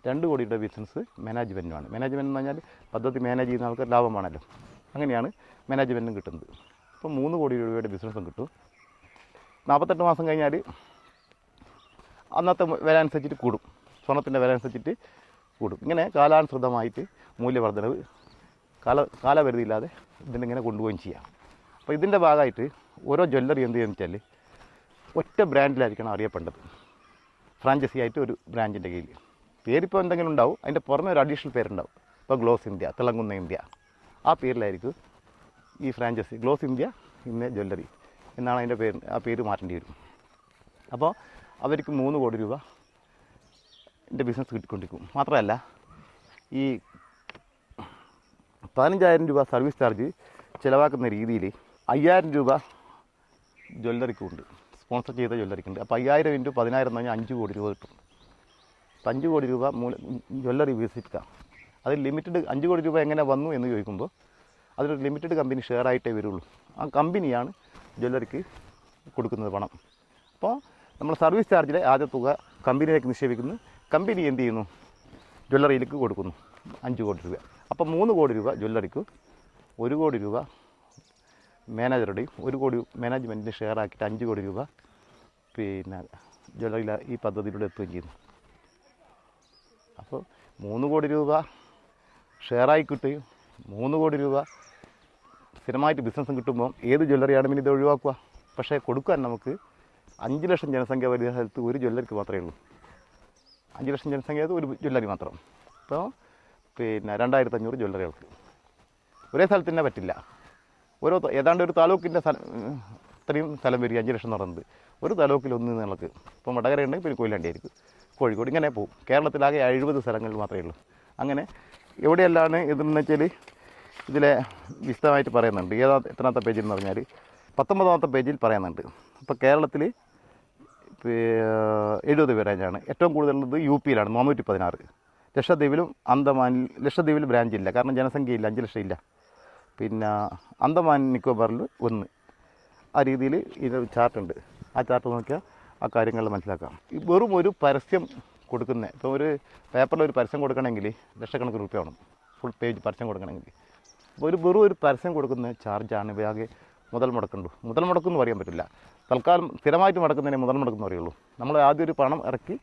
2 കോടിയുടെ ബിസിനസ് മാനേജ്മെൻറ്റിനാണ്. മാനേജ്മെൻറ്റ് എന്ന് പറഞ്ഞാൽ പദ്ധതി മാനേജ് ചെയ്യുന്ന ആൾക്കാർ ലാഭമാണല്ലോ. അങ്ങനെയാണ് മാനേജ്മെൻറ്റിനും കിട്ടുന്നത്. അപ്പോൾ 3 കോടി രൂപയുടെ ബിസിനസ്സും കിട്ടും. 48 മാസം കഴിഞ്ഞാൽ അന്നത്തെ വില അനുസരിച്ചിട്ട് കൂടും, സ്വർണ്ണത്തിൻ്റെ വില അനുസരിച്ചിട്ട് കൂടും. ഇങ്ങനെ കാലാനുസൃതമായിട്ട് മൂല്യവർദ്ധനവ് കാലപരിധിയില്ലാതെ ഇതിനിങ്ങനെ കൊണ്ടുപോവുകയും ചെയ്യാം. അപ്പോൾ ഇതിൻ്റെ ഭാഗമായിട്ട് ഓരോ ജ്വല്ലറി എന്ത് ചെയ്യുമെന്ന് വെച്ചാൽ ഒറ്റ ബ്രാൻഡിലായിരിക്കണം അറിയപ്പെടേണ്ടത്. ഫ്രാഞ്ചൈസി ആയിട്ട് ഒരു ബ്രാഞ്ചിൻ്റെ കീഴിൽ പേരിപ്പോൾ എന്തെങ്കിലും ഉണ്ടാവും, അതിൻ്റെ പുറമെ ഒരു അഡീഷണൽ പേരുണ്ടാവും. ഇപ്പോൾ ഗ്ലോസ് ഇന്ത്യ, തിളങ്ങുന്ന ഇന്ത്യ, ആ പേരിലായിരിക്കും ഈ ഫ്രാഞ്ചൈസി. ഗ്ലോസ് ഇന്ത്യ ഇന്ന ജ്വല്ലറി എന്നാണ് അതിൻ്റെ പേര്. ആ പേര് മാറ്റേണ്ടി വരും. അപ്പോൾ അവർക്ക് 3 കോടി രൂപ ബിസിനസ് കിട്ടിക്കൊണ്ടിരിക്കും. മാത്രമല്ല ഈ 15,000 രൂപ സർവീസ് ചാർജ് ചിലവാക്കുന്ന രീതിയിൽ 5,000 രൂപ ജ്വല്ലറിക്കുണ്ട്, സ്പോൺസർ ചെയ്ത ജ്വല്ലറിക്കുണ്ട്. അപ്പോൾ 5,000 × 10,000 എന്ന് പറഞ്ഞാൽ 5 കോടി രൂപ കിട്ടും. 5 കോടി രൂപ ജ്വല്ലറി വികസിപ്പിക്കാം. അത് ലിമിറ്റഡ് 5 കോടി രൂപ എങ്ങനെ വന്നു എന്ന് ചോദിക്കുമ്പോൾ അതൊരു ലിമിറ്റഡ് കമ്പനി ഷെയർ ആയിട്ടേ വരുള്ളൂ. ആ കമ്പനിയാണ് ജ്വല്ലറിക്ക് കൊടുക്കുന്നത് പണം. അപ്പോൾ നമ്മൾ സർവീസ് ചാർജിലെ ആദ്യ തുക കമ്പനിയിലേക്ക് നിക്ഷേപിക്കുന്നു. കമ്പനി എന്ത് ചെയ്യുന്നു? ജ്വല്ലറിയിലേക്ക് കൊടുക്കുന്നു 5 കോടി രൂപ. അപ്പോൾ 3 കോടി രൂപ ജ്വല്ലറിക്ക്, 1 കോടി രൂപ മാനേജറുടെയും 1 കോടി മാനേജ്മെൻറ്റിൻ്റെ ഷെയർ ആക്കിയിട്ട് 5 കോടി രൂപ പിന്നെ ജ്വല്ലറിയിൽ ഈ പദ്ധതിയിലൂടെ എത്തുകയും ചെയ്യുന്നു. അപ്പോൾ 3 കോടി രൂപ ഷെയറായി കിട്ടുകയും 3 കോടി രൂപ സ്ഥിരമായിട്ട് ബിസിനസ്സും കിട്ടുമ്പോൾ ഏത് ജ്വല്ലറിയാണ് പിന്നെ ഇത് ഒഴിവാക്കുക? പക്ഷേ കൊടുക്കാൻ നമുക്ക് 5 ലക്ഷം ജനസംഖ്യ വരുന്ന സ്ഥലത്ത് ഒരു ജ്വല്ലറിക്ക് മാത്രമേ ഉള്ളൂ. 5 ലക്ഷം ജനസംഖ്യ ഒരു ജ്വല്ലറി മാത്രം. അപ്പോൾ പിന്നെ 2500 ജ്വല്ലറികൾക്ക് ഒരേ സ്ഥലത്ത് തന്നെ പറ്റില്ല. ഏതാണ്ട് ഒരു താലൂക്കിൻ്റെ ഇത്രയും സ്ഥലം വരിക 5 ലക്ഷം എന്ന് പറയുന്നത് ഒരു താലൂക്കിൽ ഒന്ന് നിലക്ക്. ഇപ്പം വടകര ഉണ്ടെങ്കിൽ പിന്നെ കൊയിലാണ്ടി ആയിരിക്കും, കോഴിക്കോട്, ഇങ്ങനെ പോകും. കേരളത്തിലാകെ 70 സ്ഥലങ്ങളിൽ മാത്രമേ ഉള്ളൂ. അങ്ങനെ എവിടെയെല്ലാം ഇതെന്ന് വെച്ചാൽ ഇതിലെ വിശദമായിട്ട് പറയുന്നുണ്ട്. എത്രാമത്തെ പേജിൽ എന്ന് പറഞ്ഞാൽ 19ാമത്തെ പേജിൽ പറയുന്നുണ്ട്. ഇപ്പോൾ കേരളത്തിൽ 70 പേരാണ്. ഏറ്റവും കൂടുതലുള്ളത് UP-യിലാണ് 416. ലക്ഷദ്വീപിലും ലക്ഷദ്വീപിൽ ബ്രാഞ്ചില്ല, കാരണം ജനസംഖ്യയില്ല, 5 ലക്ഷം ഇല്ല. പിന്നെ അന്തമാൻ നിക്കോബാറിൽ 1. ആ രീതിയിൽ ഇത് ചാർട്ടുണ്ട്. ആ ചാർട്ട് നോക്കിയാൽ ആ കാര്യങ്ങൾ മനസ്സിലാക്കാം. വെറും ഒരു പരസ്യം കൊടുക്കുന്നത്, ഇപ്പോൾ ഒരു പേപ്പറിൽ ഒരു പരസ്യം കൊടുക്കണമെങ്കിൽ ലക്ഷക്കണക്കിന് രൂപ വേണം. ഫുൾ പേജ് പരസ്യം കൊടുക്കണമെങ്കിൽ വെറും ഒരു പരസ്യം കൊടുക്കുന്ന ചാർജാണ് ഇവയാകെ മുതൽ മുടക്കുന്നുണ്ട്. മുതൽ മുടക്കുമെന്ന് പറയാൻ പറ്റില്ല. തൽക്കാലം സ്ഥിരമായിട്ട് മുടക്കുന്നതിനെ മുതൽ മുടക്കുമെന്ന് പറയുള്ളൂ. നമ്മൾ ആദ്യം ഒരു പണം ഇറക്കി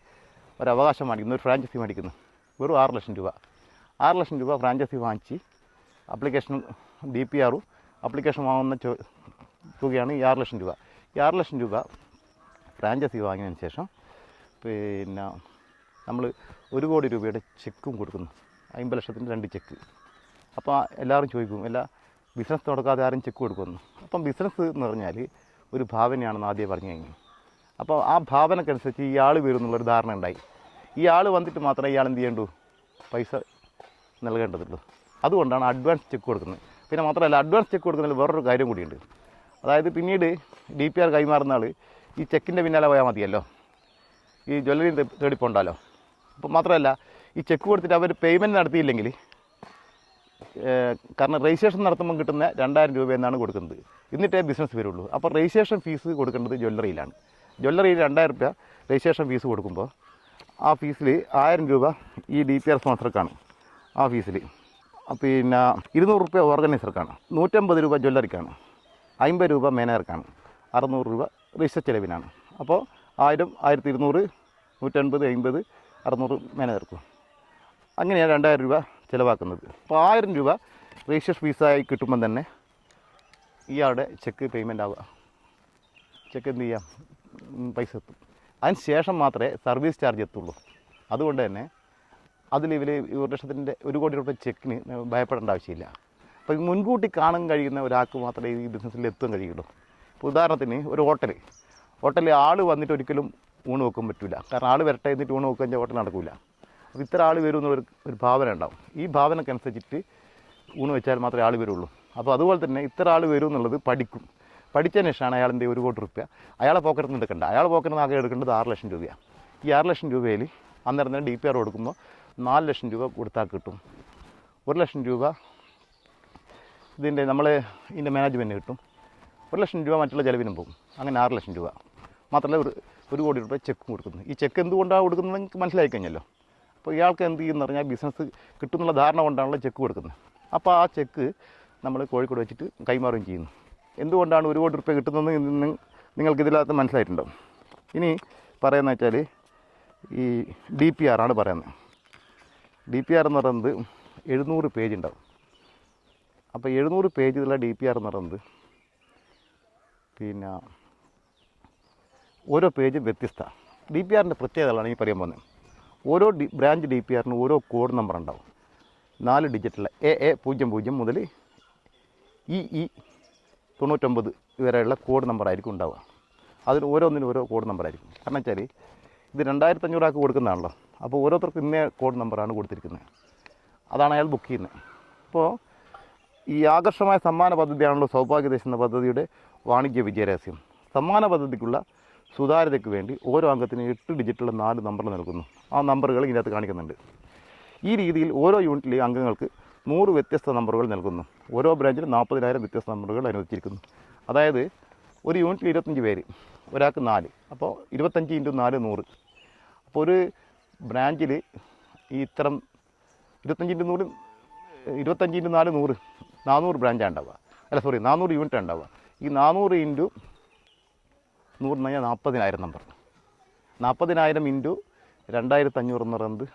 ഒരു അവകാശം മേടിക്കുന്നു, ഒരു ഫ്രാഞ്ചൈസി മേടിക്കുന്നു, വെറും 6 ലക്ഷം രൂപ. 6 ലക്ഷം രൂപ ഫ്രാഞ്ചൈസി വാങ്ങിച്ച് ആപ്ലിക്കേഷൻ DPR ആപ്ലിക്കേഷൻ വാങ്ങുന്ന തുകയാണ് ഈ 6 ലക്ഷം രൂപ. ഈ 6 ലക്ഷം രൂപ ഫ്രാഞ്ചൈസി വാങ്ങിയതിന് ശേഷം പിന്നെ നമ്മൾ 1 കോടി രൂപയുടെ ചെക്കും കൊടുക്കുന്നു. 50 ലക്ഷത്തിൻ്റെ 2 ചെക്ക്. അപ്പോൾ എല്ലാവരും ചോദിക്കും, ബിസിനസ് തുടക്കാതെ ആരും ചെക്ക് കൊടുക്കുന്നു? അപ്പം ബിസിനസ് എന്ന് പറഞ്ഞാൽ ഒരു ഭാവനയാണെന്ന് ആദ്യം പറഞ്ഞു കഴിഞ്ഞു. അപ്പോൾ ആ ഭാവനക്കനുസരിച്ച് ഈ ആൾ വരും എന്നുള്ളൊരു ധാരണ ഉണ്ടായി. ഈ ആൾ വന്നിട്ട് മാത്രമേ ഇയാൾ എന്ത് ചെയ്യേണ്ടൂ? പൈസ നൽകേണ്ടതുള്ളൂ. അതുകൊണ്ടാണ് അഡ്വാൻസ് ചെക്ക് കൊടുക്കുന്നത്. പിന്നെ മാത്രമല്ല, അഡ്വാൻസ് ചെക്ക് കൊടുക്കുന്നതിൽ വേറൊരു കാര്യം കൂടിയുണ്ട്. അതായത് പിന്നീട് DPR കൈമാറുന്ന ആൾ ഈ ചെക്കിൻ്റെ പിന്നാലെ പോയാൽ മതിയല്ലോ, ഈ ജ്വല്ലറി തേടിപ്പോണ്ടല്ലോ. അപ്പോൾ മാത്രമല്ല, ഈ ചെക്ക് കൊടുത്തിട്ട് അവർ പേയ്മെൻറ്റ് നടത്തിയില്ലെങ്കിൽ, കാരണം രജിസ്ട്രേഷൻ നടത്തുമ്പോൾ കിട്ടുന്ന 2000 രൂപ എന്നാണ് കൊടുക്കുന്നത്. എന്നിട്ടേ ബിസിനസ് വരുള്ളൂ. അപ്പോൾ രജിസ്ട്രേഷൻ ഫീസ് കൊടുക്കേണ്ടത് ജ്വല്ലറിയിലാണ്. ജ്വല്ലറിയിൽ 2000 രൂപ രജിസ്ട്രേഷൻ ഫീസ് കൊടുക്കുമ്പോൾ ആ ഫീസിൽ 1000 രൂപ ഈ DPR സ്പോൺസർക്കാണ്. ആ ഫീസിൽ പിന്നെ 200 രൂപ ഓർഗനൈസർക്കാണ്, 150 രൂപ ജ്വല്ലറിക്കാണ്, 50 രൂപ മാനേജർക്കാണ്, 600 രൂപ രജിസ്റ്റർ ചെലവിനാണ്. അപ്പോൾ 1000, 1200, 150, 50, 600 മാനേജർക്കും. അങ്ങനെയാണ് 2000 രൂപ ചിലവാക്കുന്നത്. അപ്പോൾ 1000 രൂപ രജിസ്റ്റർ ഫീസായി കിട്ടുമ്പം തന്നെ ഇയാളുടെ ചെക്ക് പേയ്മെൻ്റ് ആവുക. ചെക്ക് എന്ത് ചെയ്യാം? പൈസ എത്തും. അതിന് ശേഷം മാത്രമേ സർവീസ് ചാർജ് എത്തുള്ളൂ. അതുകൊണ്ട് തന്നെ അതിൽ ഇവർ 1 ലക്ഷത്തിൻ്റെ 1 കോടി രൂപ ചെക്കിന് ഭയപ്പെടേണ്ട ആവശ്യമില്ല. അപ്പോൾ മുൻകൂട്ടി കാണാൻ കഴിയുന്ന ഒരാൾക്ക് മാത്രമേ ഈ ബിസിനസ്സിൽ എത്താൻ കഴിയുള്ളൂ. ഇപ്പോൾ ഉദാഹരണത്തിന് ഒരു ഹോട്ടലിൽ ആൾ വന്നിട്ട് ഒരിക്കലും ഊണ് വെക്കാൻ പറ്റില്ല. കാരണം ആൾ വരട്ടെ എന്നിട്ട് ഊണ് വെക്കാൻ ഹോട്ടൽ നടക്കില്ല. അപ്പോൾ ഇത്ര ആൾ വരും എന്നുള്ളൊരു ഭാവന ഉണ്ടാവും. ഈ ഭാവനക്കനുസരിച്ചിട്ട് ഊണ് വെച്ചാൽ മാത്രമേ ആൾ വരുള്ളൂ. അപ്പോൾ അതുപോലെ തന്നെ ഇത്ര ആൾ വരും എന്നുള്ളത് പഠിച്ചതിന് ശേഷമാണ് അയാളെൻ്റെ 1 കോടി രൂപ അയാളെ പോക്കറ്റിൽ നിന്ന് എടുക്കേണ്ട. അയാളെ പോക്കറ്റിൽ നിന്ന് ആകെ എടുക്കേണ്ടത് 6 ലക്ഷം രൂപയാണ്. ഈ 6 ലക്ഷം രൂപയിൽ അന്നേരം തന്നെ DPR കൊടുക്കുമ്പോൾ 4 ലക്ഷം രൂപ കൊടുത്താൽ കിട്ടും. 1 ലക്ഷം രൂപ ഇതിൻ്റെ ഇതിൻ്റെ മാനേജ്മെൻറ്റ് കിട്ടും. 1 ലക്ഷം രൂപ മറ്റുള്ള ചിലവിനും പോകും. അങ്ങനെ 6 ലക്ഷം രൂപ മാത്രമല്ല 1 കോടി രൂപ ചെക്കും കൊടുക്കുന്നു. ഈ ചെക്ക് എന്തുകൊണ്ടാണ് കൊടുക്കുന്നത് നിങ്ങൾക്ക് മനസ്സിലായി കഴിഞ്ഞല്ലോ. അപ്പോൾ ഇയാൾക്ക് എന്ത് ചെയ്യുമെന്ന് പറഞ്ഞാൽ ബിസിനസ് കിട്ടുന്നുള്ള ധാരണ കൊണ്ടാണല്ലോ ചെക്ക് കൊടുക്കുന്നത്. അപ്പോൾ ആ ചെക്ക് നമ്മൾ കോഴിക്കോട് വെച്ചിട്ട് കൈമാറുകയും ചെയ്യുന്നു. എന്തുകൊണ്ടാണ് 1 കോടി രൂപ കിട്ടുന്നതെന്ന് നിങ്ങൾക്കിതിനകത്ത് മനസ്സിലായിട്ടുണ്ടാവും. ഇനി പറയുന്നത് വെച്ചാൽ ഈ DPR ആണ് പറയുന്നത്. DPR എന്ന് പറയുന്നത് 700 പേജ് ഉണ്ടാവും. അപ്പോൾ 700 പേജിലുള്ള DPR എന്ന് പറയുന്നത് പിന്നെ ഓരോ പേജും വ്യത്യസ്ത. DPRൻ്റെ പ്രത്യേകതകളാണ് ഈ പറയാൻ പോകുന്നത്. ഓരോ ബ്രാഞ്ച് DPRന് ഓരോ കോഡ് നമ്പർ ഉണ്ടാവും. 4 ഡിജിറ്റുള്ള AA00 മുതൽ EE 99 വരെയുള്ള കോഡ് നമ്പറായിരിക്കും ഉണ്ടാവുക. അതിന് ഓരോന്നിനും ഓരോ കോഡ് നമ്പറായിരിക്കും. കാരണം വെച്ചാൽ ഇത് 2500 ആൾക്ക് കൊടുക്കുന്നതാണല്ലോ. അപ്പോൾ ഓരോരുത്തർക്കും ഇന്നേ കോഡ് നമ്പറാണ് കൊടുത്തിരിക്കുന്നത്. അതാണ് അയാൾ ബുക്ക് ചെയ്യുന്നത്. അപ്പോൾ ഈ ആകർഷമായ സമ്മാന പദ്ധതിയാണല്ലോ സൗഭാഗ്യദേശം എന്ന പദ്ധതിയുടെ വാണിജ്യ വിജയരഹസ്യം. സമ്മാന പദ്ധതിക്കുള്ള സുതാര്യതയ്ക്ക് വേണ്ടി ഓരോ അംഗത്തിനും 8 ഡിജിറ്റുള്ള 4 നമ്പർ നൽകുന്നു. ആ നമ്പറുകൾ ഇതിനകത്ത് കാണിക്കുന്നുണ്ട്. ഈ രീതിയിൽ ഓരോ യൂണിറ്റിലെ അംഗങ്ങൾക്ക് 100 വ്യത്യസ്ത നമ്പറുകൾ നൽകുന്നു. ഓരോ ബ്രാഞ്ചിലും 40,000 വ്യത്യസ്ത നമ്പറുകൾ അനുവദിച്ചിരിക്കുന്നു. അതായത് ഒരു യൂണിറ്റിൽ 25 പേര്, ഒരാൾക്ക് 4, അപ്പോൾ 25 × 4 100. അപ്പോൾ ഒരു ബ്രാഞ്ചിൽ ഈ ഇത്തരം 25 × 4 100 400 ബ്രാഞ്ചാണ് ഉണ്ടാവുക. അല്ല സോറി 400 യൂണിറ്റ് ഉണ്ടാവുക. ഈ 400 × 100 എന്ന് പറഞ്ഞാൽ 40,000 നമ്പർ. 40,000 × 2,500 എന്ന് പറയുന്നത്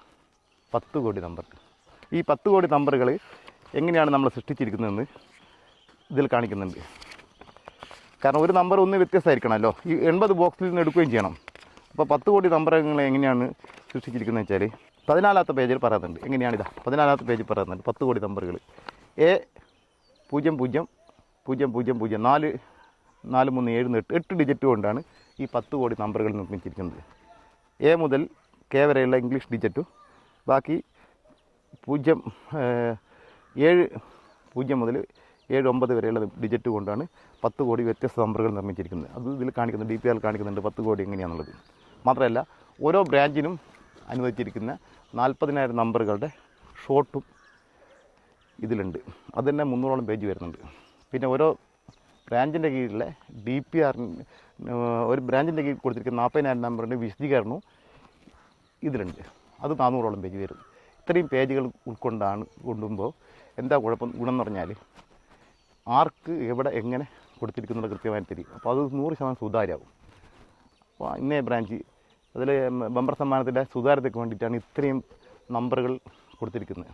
10 കോടി നമ്പർ. ഈ 10 കോടി നമ്പറുകൾ എങ്ങനെയാണ് നമ്മൾ സൃഷ്ടിച്ചിരിക്കുന്നതെന്ന് ഇതിൽ കാണിക്കുന്നുണ്ട്. കാരണം ഒരു നമ്പർ ഒന്ന് വ്യത്യസ്തമായിരിക്കണമല്ലോ. ഈ 80 ബോക്സിൽ നിന്ന് എടുക്കുകയും ചെയ്യണം. അപ്പോൾ 10 കോടി നമ്പറുകൾ എങ്ങനെയാണ് സൃഷ്ടിച്ചിരിക്കുന്നത് വെച്ചാൽ 14ാമത്തെ പേജിൽ പറയുന്നുണ്ട്. എങ്ങനെയാണിതാ 14ാമത്തെ പേജിൽ പറയുന്നുണ്ട് 10 കോടി നമ്പറുകൾ. A000000 4 4 3 7 8 ഡിജിറ്റ് കൊണ്ടാണ് ഈ 10 കോടി നമ്പറുകൾ നിർമ്മിച്ചിരിക്കുന്നത്. A മുതൽ K വരെയുള്ള ഇംഗ്ലീഷ് ഡിജിറ്റും ബാക്കി 7 മുതൽ 7 9 വരെയുള്ള ഡിജിറ്റ് കൊണ്ടാണ് 10 കോടി വ്യത്യസ്ത നമ്പറുകൾ നിർമ്മിച്ചിരിക്കുന്നത്. അത് ഇതിൽ കാണിക്കുന്നുണ്ട്, DPR കാണിക്കുന്നുണ്ട് 10 കോടി എങ്ങനെയാണെന്നുള്ളത്. മാത്രമല്ല ഓരോ ബ്രാഞ്ചിനും അനുവദിച്ചിരിക്കുന്ന 40,000 നമ്പറുകളുടെ ഷോട്ടും ഇതിലുണ്ട്. അത് തന്നെ 300ഓളം പേജ് വരുന്നുണ്ട്. പിന്നെ ഓരോ ബ്രാഞ്ചിൻ്റെ കീഴിലെ DPR ഒരു ബ്രാഞ്ചിൻ്റെ കീഴിൽ കൊടുത്തിരിക്കുന്ന 40,000 നമ്പറിൻ്റെ വിശദീകരണവും ഇതിലുണ്ട്. അത് 400ഓളം പേജ് വരും. ഇത്രയും പേജുകൾ കൊണ്ടുമ്പോൾ എന്താ ഗുണം എന്ന് പറഞ്ഞാൽ ആർക്ക് എവിടെ എങ്ങനെ കൊടുത്തിരിക്കുന്നത് കൃത്യമായിട്ട് തരും. അപ്പോൾ അത് 100% സുതാര്യമാവും. അപ്പോൾ ഇന്നേ ബ്രാഞ്ച് അതിൽ ബമ്പർ സമ്മാനത്തിൻ്റെ സുതാര്യതയ്ക്ക് വേണ്ടിയിട്ടാണ് ഇത്രയും നമ്പറുകൾ കൊടുത്തിരിക്കുന്നത്.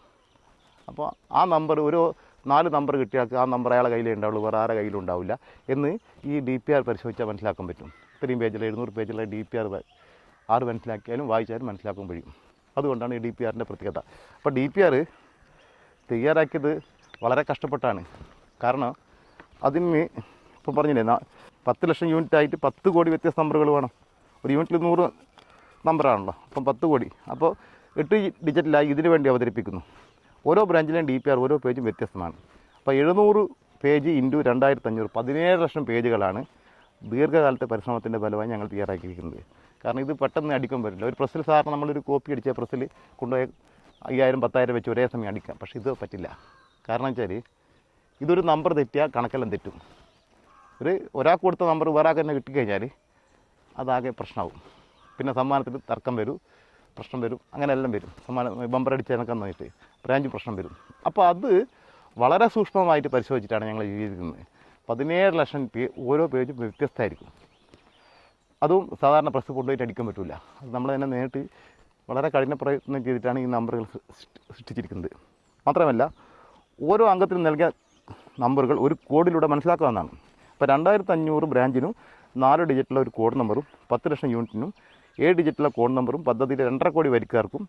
അപ്പോൾ ആ നമ്പർ ഒരു 4 നമ്പർ കിട്ടിയാൽ ആ നമ്പർ അയാളെ കയ്യിലേ ഉണ്ടാവുള്ളൂ, വേറെ ആരുടെ കയ്യിലും ഉണ്ടാവില്ല എന്ന് ഈ DPR പരിശോധിച്ചാൽ മനസ്സിലാക്കാൻ പറ്റും. ഇത്രയും പേജിൽ 700 പേജുള്ള DPR ആറ് മനസ്സിലാക്കിയാലും വായിച്ചാലും മനസ്സിലാക്കാൻ കഴിയും. അതുകൊണ്ടാണ് ഈ DPRൻ്റെ പ്രത്യേകത. അപ്പോൾ DPR തയ്യാറാക്കിയത് വളരെ കഷ്ടപ്പെട്ടാണ്. കാരണം അതിന് ഇപ്പം പറഞ്ഞില്ലേ 10 ലക്ഷം യൂണിറ്റായിട്ട് 10 കോടി വ്യത്യസ്ത നമ്പറുകൾ വേണം. ഒരു യൂണിറ്റിൽ 100 നമ്പറാണല്ലോ, അപ്പം 10 കോടി. അപ്പോൾ 8 ഡിജിറ്റിലായി ഇതിനു വേണ്ടി അവതരിപ്പിക്കുന്നു. ഓരോ ബ്രാഞ്ചിലെയും DPR ഓരോ പേജും വ്യത്യസ്തമാണ്. അപ്പോൾ 700 പേജ് × 2,500 17 ലക്ഷം പേജുകളാണ് ദീർഘകാലത്തെ പരിശ്രമത്തിൻ്റെ ഫലമായി ഞങ്ങൾ തയ്യാറാക്കിയിരിക്കുന്നത്. കാരണം ഇത് പെട്ടെന്ന് അടിക്കാൻ പറ്റില്ല. ഒരു പ്രസ്സിൽ സാറിന് നമ്മളൊരു കോപ്പി അടിച്ച പ്രസ്സിൽ കൊണ്ടുപോയി 5,000 10,000 വെച്ച് ഒരേ സമയം അടിക്കാം. പക്ഷേ ഇത് പറ്റില്ല. കാരണം വെച്ചാൽ ഇതൊരു നമ്പർ തെറ്റിയാൽ കണക്കെല്ലാം തെറ്റും. ഒരാൾക്ക് കൊടുത്ത നമ്പർ വേറെ ആൾക്ക് തന്നെ കിട്ടിക്കഴിഞ്ഞാൽ അതാകെ പ്രശ്നമാവും. പിന്നെ സമ്മാനത്തിൽ തർക്കം വരും, പ്രശ്നം വരും, അങ്ങനെ എല്ലാം വരും. ബമ്പർ അടിച്ച് കണക്കാൻ നോക്കിയിട്ട് ബ്രാഞ്ച് പ്രശ്നം വരും. അപ്പോൾ അത് വളരെ സൂക്ഷ്മമായിട്ട് പരിശോധിച്ചിട്ടാണ് ഞങ്ങൾ ചെയ്തിരിക്കുന്നത്. 17 ലക്ഷം ഓരോ പേജും വ്യത്യസ്തമായിരിക്കും. അതും സാധാരണ പ്രസ് കൊണ്ടുപോയിട്ട് അടിക്കാൻ പറ്റില്ല. അത് നമ്മൾ തന്നെ നേരിട്ട് വളരെ കഠിന പ്രയത്നം ചെയ്തിട്ടാണ് ഈ നമ്പറുകൾ സൃഷ്ടിച്ചിരിക്കുന്നത്. മാത്രമല്ല ഓരോ അംഗത്തിനും നൽകിയ നമ്പറുകൾ ഒരു കോഡിലൂടെ മനസ്സിലാക്കാവുന്നതാണ്. ഇപ്പോൾ 2,500 ബ്രാഞ്ചിനും 4 ഡിജിറ്റുള്ള ഒരു കോഡ് നമ്പറും 10 ലക്ഷം യൂണിറ്റിനും 7 ഡിജിറ്റുള്ള കോഡ് നമ്പറും പദ്ധതിയിലെ 2.5 കോടി വരിക്കാർക്കും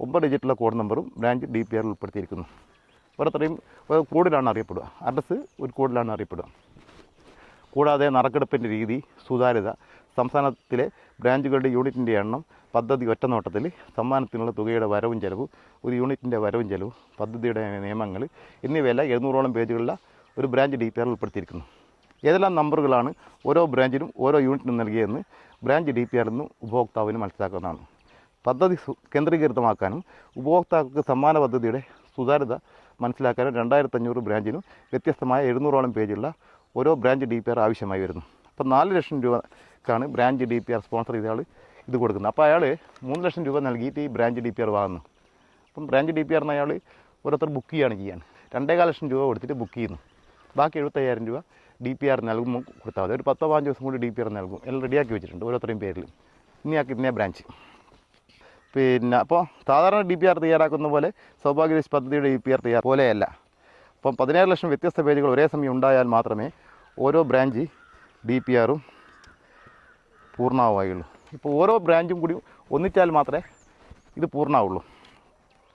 9 ഡിജിറ്റുള്ള കോഡ് നമ്പറും ബ്രാഞ്ച് DPR ഉൾപ്പെടുത്തിയിരിക്കുന്നു. ഓരോരുത്തരെയും കോഡിലാണ് അറിയപ്പെടുക. അഡ്രസ്സ് ഒരു കോഡിലാണ് അറിയപ്പെടുക. കൂടാതെ നറുക്കെടുപ്പിൻ്റെ രീതി, സുതാര്യത, സംസ്ഥാനത്തിലെ ബ്രാഞ്ചുകളുടെ യൂണിറ്റിൻ്റെ എണ്ണം, പദ്ധതി ഒറ്റനോട്ടത്തിൽ, സമ്മാനത്തിനുള്ള തുകയുടെ വരവും ചെലവും, ഒരു യൂണിറ്റിൻ്റെ വരവും ചെലവും, പദ്ധതിയുടെ നിയമങ്ങൾ എന്നിവയെല്ലാം 700ഓളം പേജുകളുള്ള ഒരു ബ്രാഞ്ച് DPR ഉൾപ്പെടുത്തിയിരിക്കുന്നു. ഏതെല്ലാം നമ്പറുകളാണ് ഓരോ ബ്രാഞ്ചിനും ഓരോ യൂണിറ്റിനും നൽകിയതെന്ന് ബ്രാഞ്ച് DPR നിന്ന് ഉപഭോക്താവിന് മനസ്സിലാക്കുന്നതാണ്. പദ്ധതി കേന്ദ്രീകൃതമാക്കാനും ഉപഭോക്താക്കൾക്ക് സമ്മാന പദ്ധതിയുടെ സുതാര്യത മനസ്സിലാക്കാനും 2,500 ബ്രാഞ്ചിനും വ്യത്യസ്തമായ 700ഓളം പേജുള്ള ഓരോ ബ്രാഞ്ച് DPR ആവശ്യമായി വരുന്നു. അപ്പോൾ 4 ലക്ഷം രൂപക്കാണ് ബ്രാഞ്ച് DPR സ്പോൺസർ ചെയ്ത ആൾ ഇത് കൊടുക്കുന്നത്. അപ്പോൾ അയാൾ 3 ലക്ഷം രൂപ നൽകിയിട്ട് ഈ ബ്രാഞ്ച് DPR വാങ്ങുന്നു. അപ്പം ബ്രാഞ്ച് DPR അയാൾ ഓരോരുത്തർ ബുക്ക് ചെയ്യുകയാണ് ചെയ്യാൻ. 2.25 ലക്ഷം രൂപ കൊടുത്തിട്ട് ബുക്ക് ചെയ്യുന്നു. ബാക്കി 75,000 രൂപ DPR നൽകുമ്പോൾ കൊടുത്താൽ മതി. ഒരു 10-15 ദിവസം കൂടി DPR നൽകും. എല്ലാം റെഡിയാക്കി വെച്ചിട്ടുണ്ട് ഓരോരുത്തരെയും പേരിൽ. ഇന്ന ബ്രാഞ്ച്. പിന്നെ അപ്പോൾ സാധാരണ DPR തയ്യാറാക്കുന്ന പോലെ സൗഭാഗ്യദേശ് പദ്ധതിയുടെ DPR പോലെയല്ല. അപ്പം 17 ലക്ഷം വ്യത്യസ്ത പേജുകൾ ഒരേ സമയം ഉണ്ടായാൽ മാത്രമേ ഓരോ ബ്രാഞ്ച് DPRും പൂർണ്ണമാവുകയുള്ളൂ. ഇപ്പോൾ ഓരോ ബ്രാഞ്ചും കൂടി ഒന്നിച്ചാൽ മാത്രമേ ഇത് പൂർണ്ണമാവുള്ളൂ.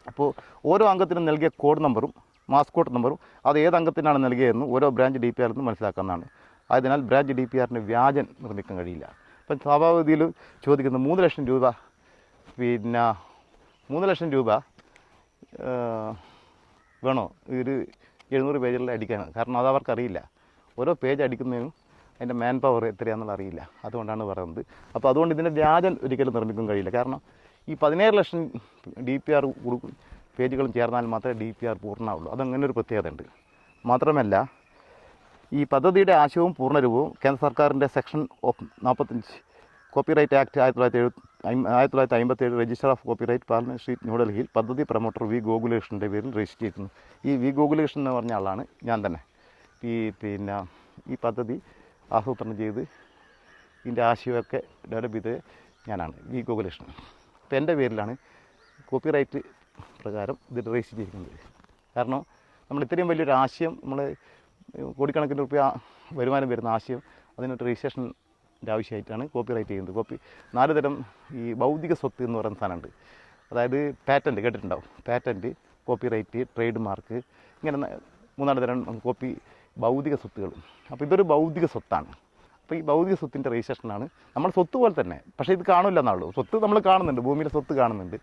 അപ്പോൾ ഓരോ അംഗത്തിനും നൽകിയ കോഡ് നമ്പറും മാസ്കോട്ട് നമ്പറും അത് ഏത് അംഗത്തിനാണ് നൽകിയതെന്ന് ഓരോ ബ്രാഞ്ച് DPR നിന്ന് മനസ്സിലാക്കാവുന്നതാണ്. അതിനാൽ ബ്രാഞ്ച് DPRന് വ്യാജൻ നിർമ്മിക്കാൻ കഴിയില്ല. അപ്പം സ്വാഭാവികതയിൽ ചോദിക്കുന്ന 3 ലക്ഷം രൂപ പിന്നെ 3 ലക്ഷം രൂപ വേണോ ഒരു 700 പേജുകളിൽ അടിക്കാനാണ്. കാരണം അത് അവർക്കറിയില്ല. ഓരോ പേജ് അടിക്കുന്നതിനും അതിൻ്റെ മാൻ പവർ എത്രയാണെന്നുള്ള അറിയില്ല. അതുകൊണ്ടാണ് പറയുന്നത്. അപ്പോൾ അതുകൊണ്ട് ഇതിൻ്റെ വ്യാജൻ ഒരിക്കലും നിർമ്മിക്കാൻ കഴിയില്ല. കാരണം ഈ 17 ലക്ഷം DPR പേജുകളും ചേർന്നാൽ മാത്രമേ DPR പൂർണ്ണമാവുള്ളൂ. അതങ്ങനെ ഒരു പ്രത്യേകത ഉണ്ട്. മാത്രമല്ല ഈ പദ്ധതിയുടെ ആശയവും പൂർണ്ണരൂപവും കേന്ദ്ര സർക്കാരിൻ്റെ section 45 copyright act 1957 register of copyright parliament street ന്യൂഡൽഹിയിൽ പദ്ധതി പ്രൊമോട്ടർ വി ഗോകുലകൃഷ്ണൻ്റെ പേരിൽ രജിസ്റ്റർ ചെയ്തിരുന്നു. ഈ വി ഗോകുലകൃഷ്ണൻ എന്ന് പറഞ്ഞ ആളാണ് ഞാൻ തന്നെ. ഈ പദ്ധതി ആസൂത്രണം ചെയ്ത് ഇതിൻ്റെ ആശയമൊക്കെ ഡെവലപ്പ് ചെയ്ത് ഞാനാണ് വി ഗോകുലകൃഷ്ണൻ. അപ്പോൾ എൻ്റെ പേരിലാണ് കോപ്പിറൈറ്റ് പ്രകാരം ഇത് രജിസ്റ്റർ ചെയ്തിരിക്കുന്നത്. കാരണം നമ്മൾ ഇത്രയും വലിയൊരു ആശയം, നമ്മൾ കോടിക്കണക്കിന് രൂപ വരുമാനം വരുന്ന ആശയം, അതിനൊരു രജിസ്ട്രേഷൻ്റെ ആവശ്യമായിട്ടാണ് കോപ്പിറൈറ്റ് ചെയ്യുന്നത്. 4 തരം ഈ ഭൗതിക സ്വത്ത് എന്ന് പറയുന്ന സാധനമുണ്ട്. അതായത് പാറ്റൻറ്റ് കേട്ടിട്ടുണ്ടാവും. പാറ്റൻറ്റ്, കോപ്പിറൈറ്റ്, ട്രേഡ് മാർക്ക്, ഇങ്ങനെ 3 തരം ഭൗതിക സ്വത്തുകൾ. അപ്പോൾ ഇതൊരു ഭൗതിക സ്വത്താണ്. അപ്പോൾ ഈ ഭൗതിക സ്വത്തിൻ്റെ രജിസ്ട്രേഷനാണ് നമ്മൾ സ്വത്ത് പോലെ തന്നെ. പക്ഷേ ഇത് കാണില്ല എന്നുള്ളൂ. സ്വത്ത് നമ്മൾ കാണുന്നുണ്ട്, ഭൂമിയിലെ സ്വത്ത് കാണുന്നുണ്ട്,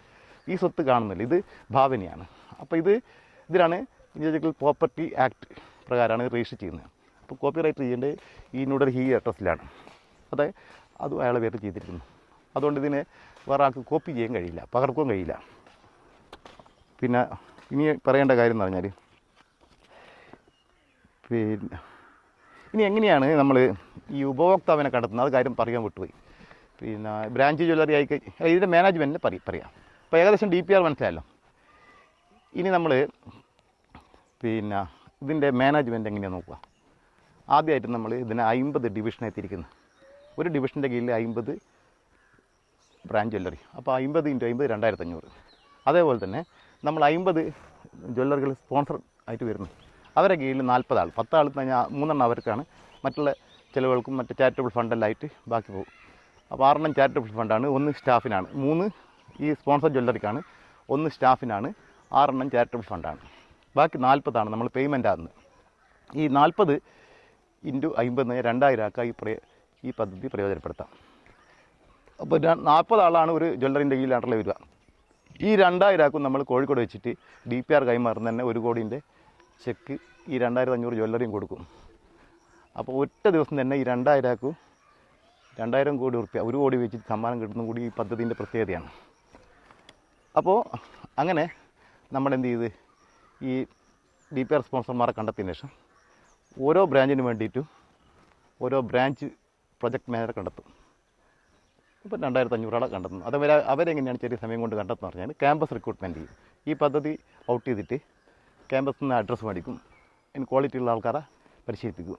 ഈ സ്വത്ത് കാണുന്നില്ല, ഇത് ഭാവനയാണ്. അപ്പോൾ ഇതിലാണ് ഇൻഡിവിജ്വൽ പ്രോപ്പർട്ടി ആക്ട് പ്രകാരമാണ് രജിസ്റ്റർ ചെയ്യുന്നത്. അപ്പോൾ കോപ്പിറൈറ്റ് ചെയ്യേണ്ടത് ഈ ന്യൂഡൽഹി അഡ്രസ്സിലാണ്. അതും അയാളെ പേര് ചെയ്തിരിക്കുന്നു. അതുകൊണ്ട് ഇതിനെ വേറെ ആൾക്ക് കോപ്പി ചെയ്യാൻ കഴിയില്ല, പകർക്കുകയും കഴിയില്ല. പിന്നെ ഇനി പറയേണ്ട കാര്യം എന്ന് പറഞ്ഞാൽ, ഇനി എങ്ങനെയാണ് നമ്മൾ ഈ ഉപഭോക്താവിനെ കണ്ടെത്തുന്നത്, അത് കാര്യം പറയാൻ വിട്ടുപോയി. ബ്രാഞ്ച് ജ്വല്ലറി ഇതിൻ്റെ മാനേജ്മെൻറ്റിന് പറയാം. അപ്പോൾ ഏകദേശം DPR മനസ്സിലായല്ലോ. ഇനി നമ്മൾ ഇതിൻ്റെ മാനേജ്മെൻറ്റ് എങ്ങനെയാണ് നോക്കുക. ആദ്യമായിട്ട് നമ്മൾ ഇതിനെ 50 ഡിവിഷനായി തിരിക്കുന്നു. ഒരു ഡിവിഷൻ്റെ കീഴിൽ 50 ബ്രാഞ്ച് ജ്വല്ലറി. അപ്പോൾ 50 × 50 2500. അതേപോലെ തന്നെ നമ്മൾ 50 ജ്വല്ലറികൾ സ്പോൺസർ ആയിട്ട് വരുന്നു. അവരെ കീഴിൽ 40 ആൾ, 10 ആൾ കഴിഞ്ഞാൽ 3 എണ്ണം അവർക്കാണ്, മറ്റുള്ള ചിലവുകൾക്കും മറ്റ് ചാരിറ്റബിൾ ഫണ്ടെല്ലാമായിട്ട് ബാക്കി പോകും. അപ്പോൾ 6 എണ്ണം ചാരിറ്റബിൾ ഫണ്ടാണ്, 1 സ്റ്റാഫിനാണ്, 3 ഈ സ്പോൺസർ ജ്വല്ലറിക്കാണ്, 1 സ്റ്റാഫിനാണ്, 6 എണ്ണം ചാരിറ്റബിൾ ഫണ്ടാണ്. ബാക്കി 40 നമ്മൾ പേയ്മെൻ്റ് ആകുന്നത്. ഈ 40 × 50 2000 ആക്കുക ഈ പദ്ധതി പ്രയോജനപ്പെടുത്താം. അപ്പോൾ 40 ആളാണ് ഒരു ജ്വല്ലറിൻ്റെ കീഴിലാണല്ലോ വരിക. ഈ 2000 ആക്കും നമ്മൾ കോഴിക്കോട് വെച്ചിട്ട് DPR കൈമാറുന്ന തന്നെ 1 കോടിൻ്റെ ചെക്ക് ഈ 2500 ജ്വല്ലറിയും കൊടുക്കും. അപ്പോൾ ഒറ്റ ദിവസം തന്നെ ഈ 2000 ആക്കും 2000 കോടി റുപ്യ 1 കോടി വെച്ചിട്ട് സമ്മാനം കിട്ടുന്ന കൂടി ഈ പദ്ധതിൻ്റെ പ്രത്യേകതയാണ്. അപ്പോൾ അങ്ങനെ നമ്മൾ എന്ത് ചെയ്ത് ഈ DPR സ്പോൺസർമാരെ കണ്ടെത്തിയതിന് ശേഷം ഓരോ ബ്രാഞ്ചിന് വേണ്ടിയിട്ടും ഓരോ ബ്രാഞ്ച് പ്രൊജക്ട് മാനേജറെ കണ്ടെത്തും. ഇപ്പോൾ 2500 ആളെ കണ്ടെത്തുന്നു. അവരെങ്ങനെയാണ് ചെറിയ സമയം കൊണ്ട് കണ്ടെത്തുന്നത് പറഞ്ഞാൽ ക്യാമ്പസ് റിക്രൂട്ട്മെൻറ്റ് ചെയ്യും. ഈ പദ്ധതി ഔട്ട് ചെയ്തിട്ട് ക്യാമ്പസിൽ നിന്ന് അഡ്രസ്സ് മേടിക്കും. അതിന് ക്വാളിറ്റി ഉള്ള ആൾക്കാരെ പരിശീലിപ്പിക്കും.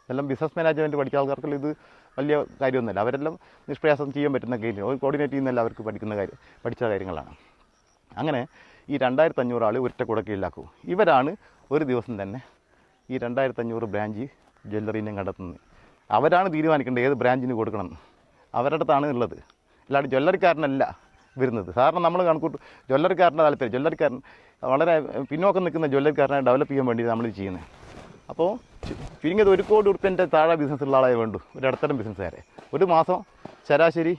എല്ലാം ബിസിനസ് മാനേജ്മെൻറ്റ് പഠിച്ച ആൾക്കാർക്ക് ഇത് വലിയ കാര്യമൊന്നുമില്ല. അവരെല്ലാം നിഷ്പ്രയാസം ചെയ്യാൻ പറ്റുന്ന കാര്യം, ഒരു കോർഡിനേറ്റ് ചെയ്യുന്നല്ല അവർക്ക് പഠിച്ച കാര്യങ്ങളാണ്. അങ്ങനെ ഈ 2500 ആൾ ഒറ്റ കുടക്കീഴിലാക്കും. ഇവരാണ് ഒരു ദിവസം തന്നെ ഈ 2500 ബ്രാഞ്ച് ജ്വല്ലറീനെയും കണ്ടെത്തുന്നത്. അവരാണ് തീരുമാനിക്കേണ്ടത് ഏത് ബ്രാഞ്ചിന് കൊടുക്കണം. അവരുടെ അടുത്താണ് ഉള്ളത്. അല്ലാണ്ട് ജ്വല്ലറിക്കാരനല്ല വരുന്നത്. സാറിന് നമ്മൾ കണക്കൂട്ടും ജ്വല്ലറിക്കാരൻ്റെ താല്പര്യം. ജ്വല്ലറിക്കാരൻ വളരെ പിന്നോക്കം നിൽക്കുന്ന ജ്വല്ലറിക്കാരനെ ഡെവലപ്പ് ചെയ്യാൻ വേണ്ടി നമ്മൾ ചെയ്യുന്നത്. അപ്പോൾ ചുരുങ്ങിയത് 1 കോടി റുപ്യൻ്റെ താഴെ ബിസിനസ് ഉള്ള ആളെ വേണ്ടു ഒരു ഇടത്തരം ബിസിനസ്സുകാരെ. ഒരു മാസം ശരാശരി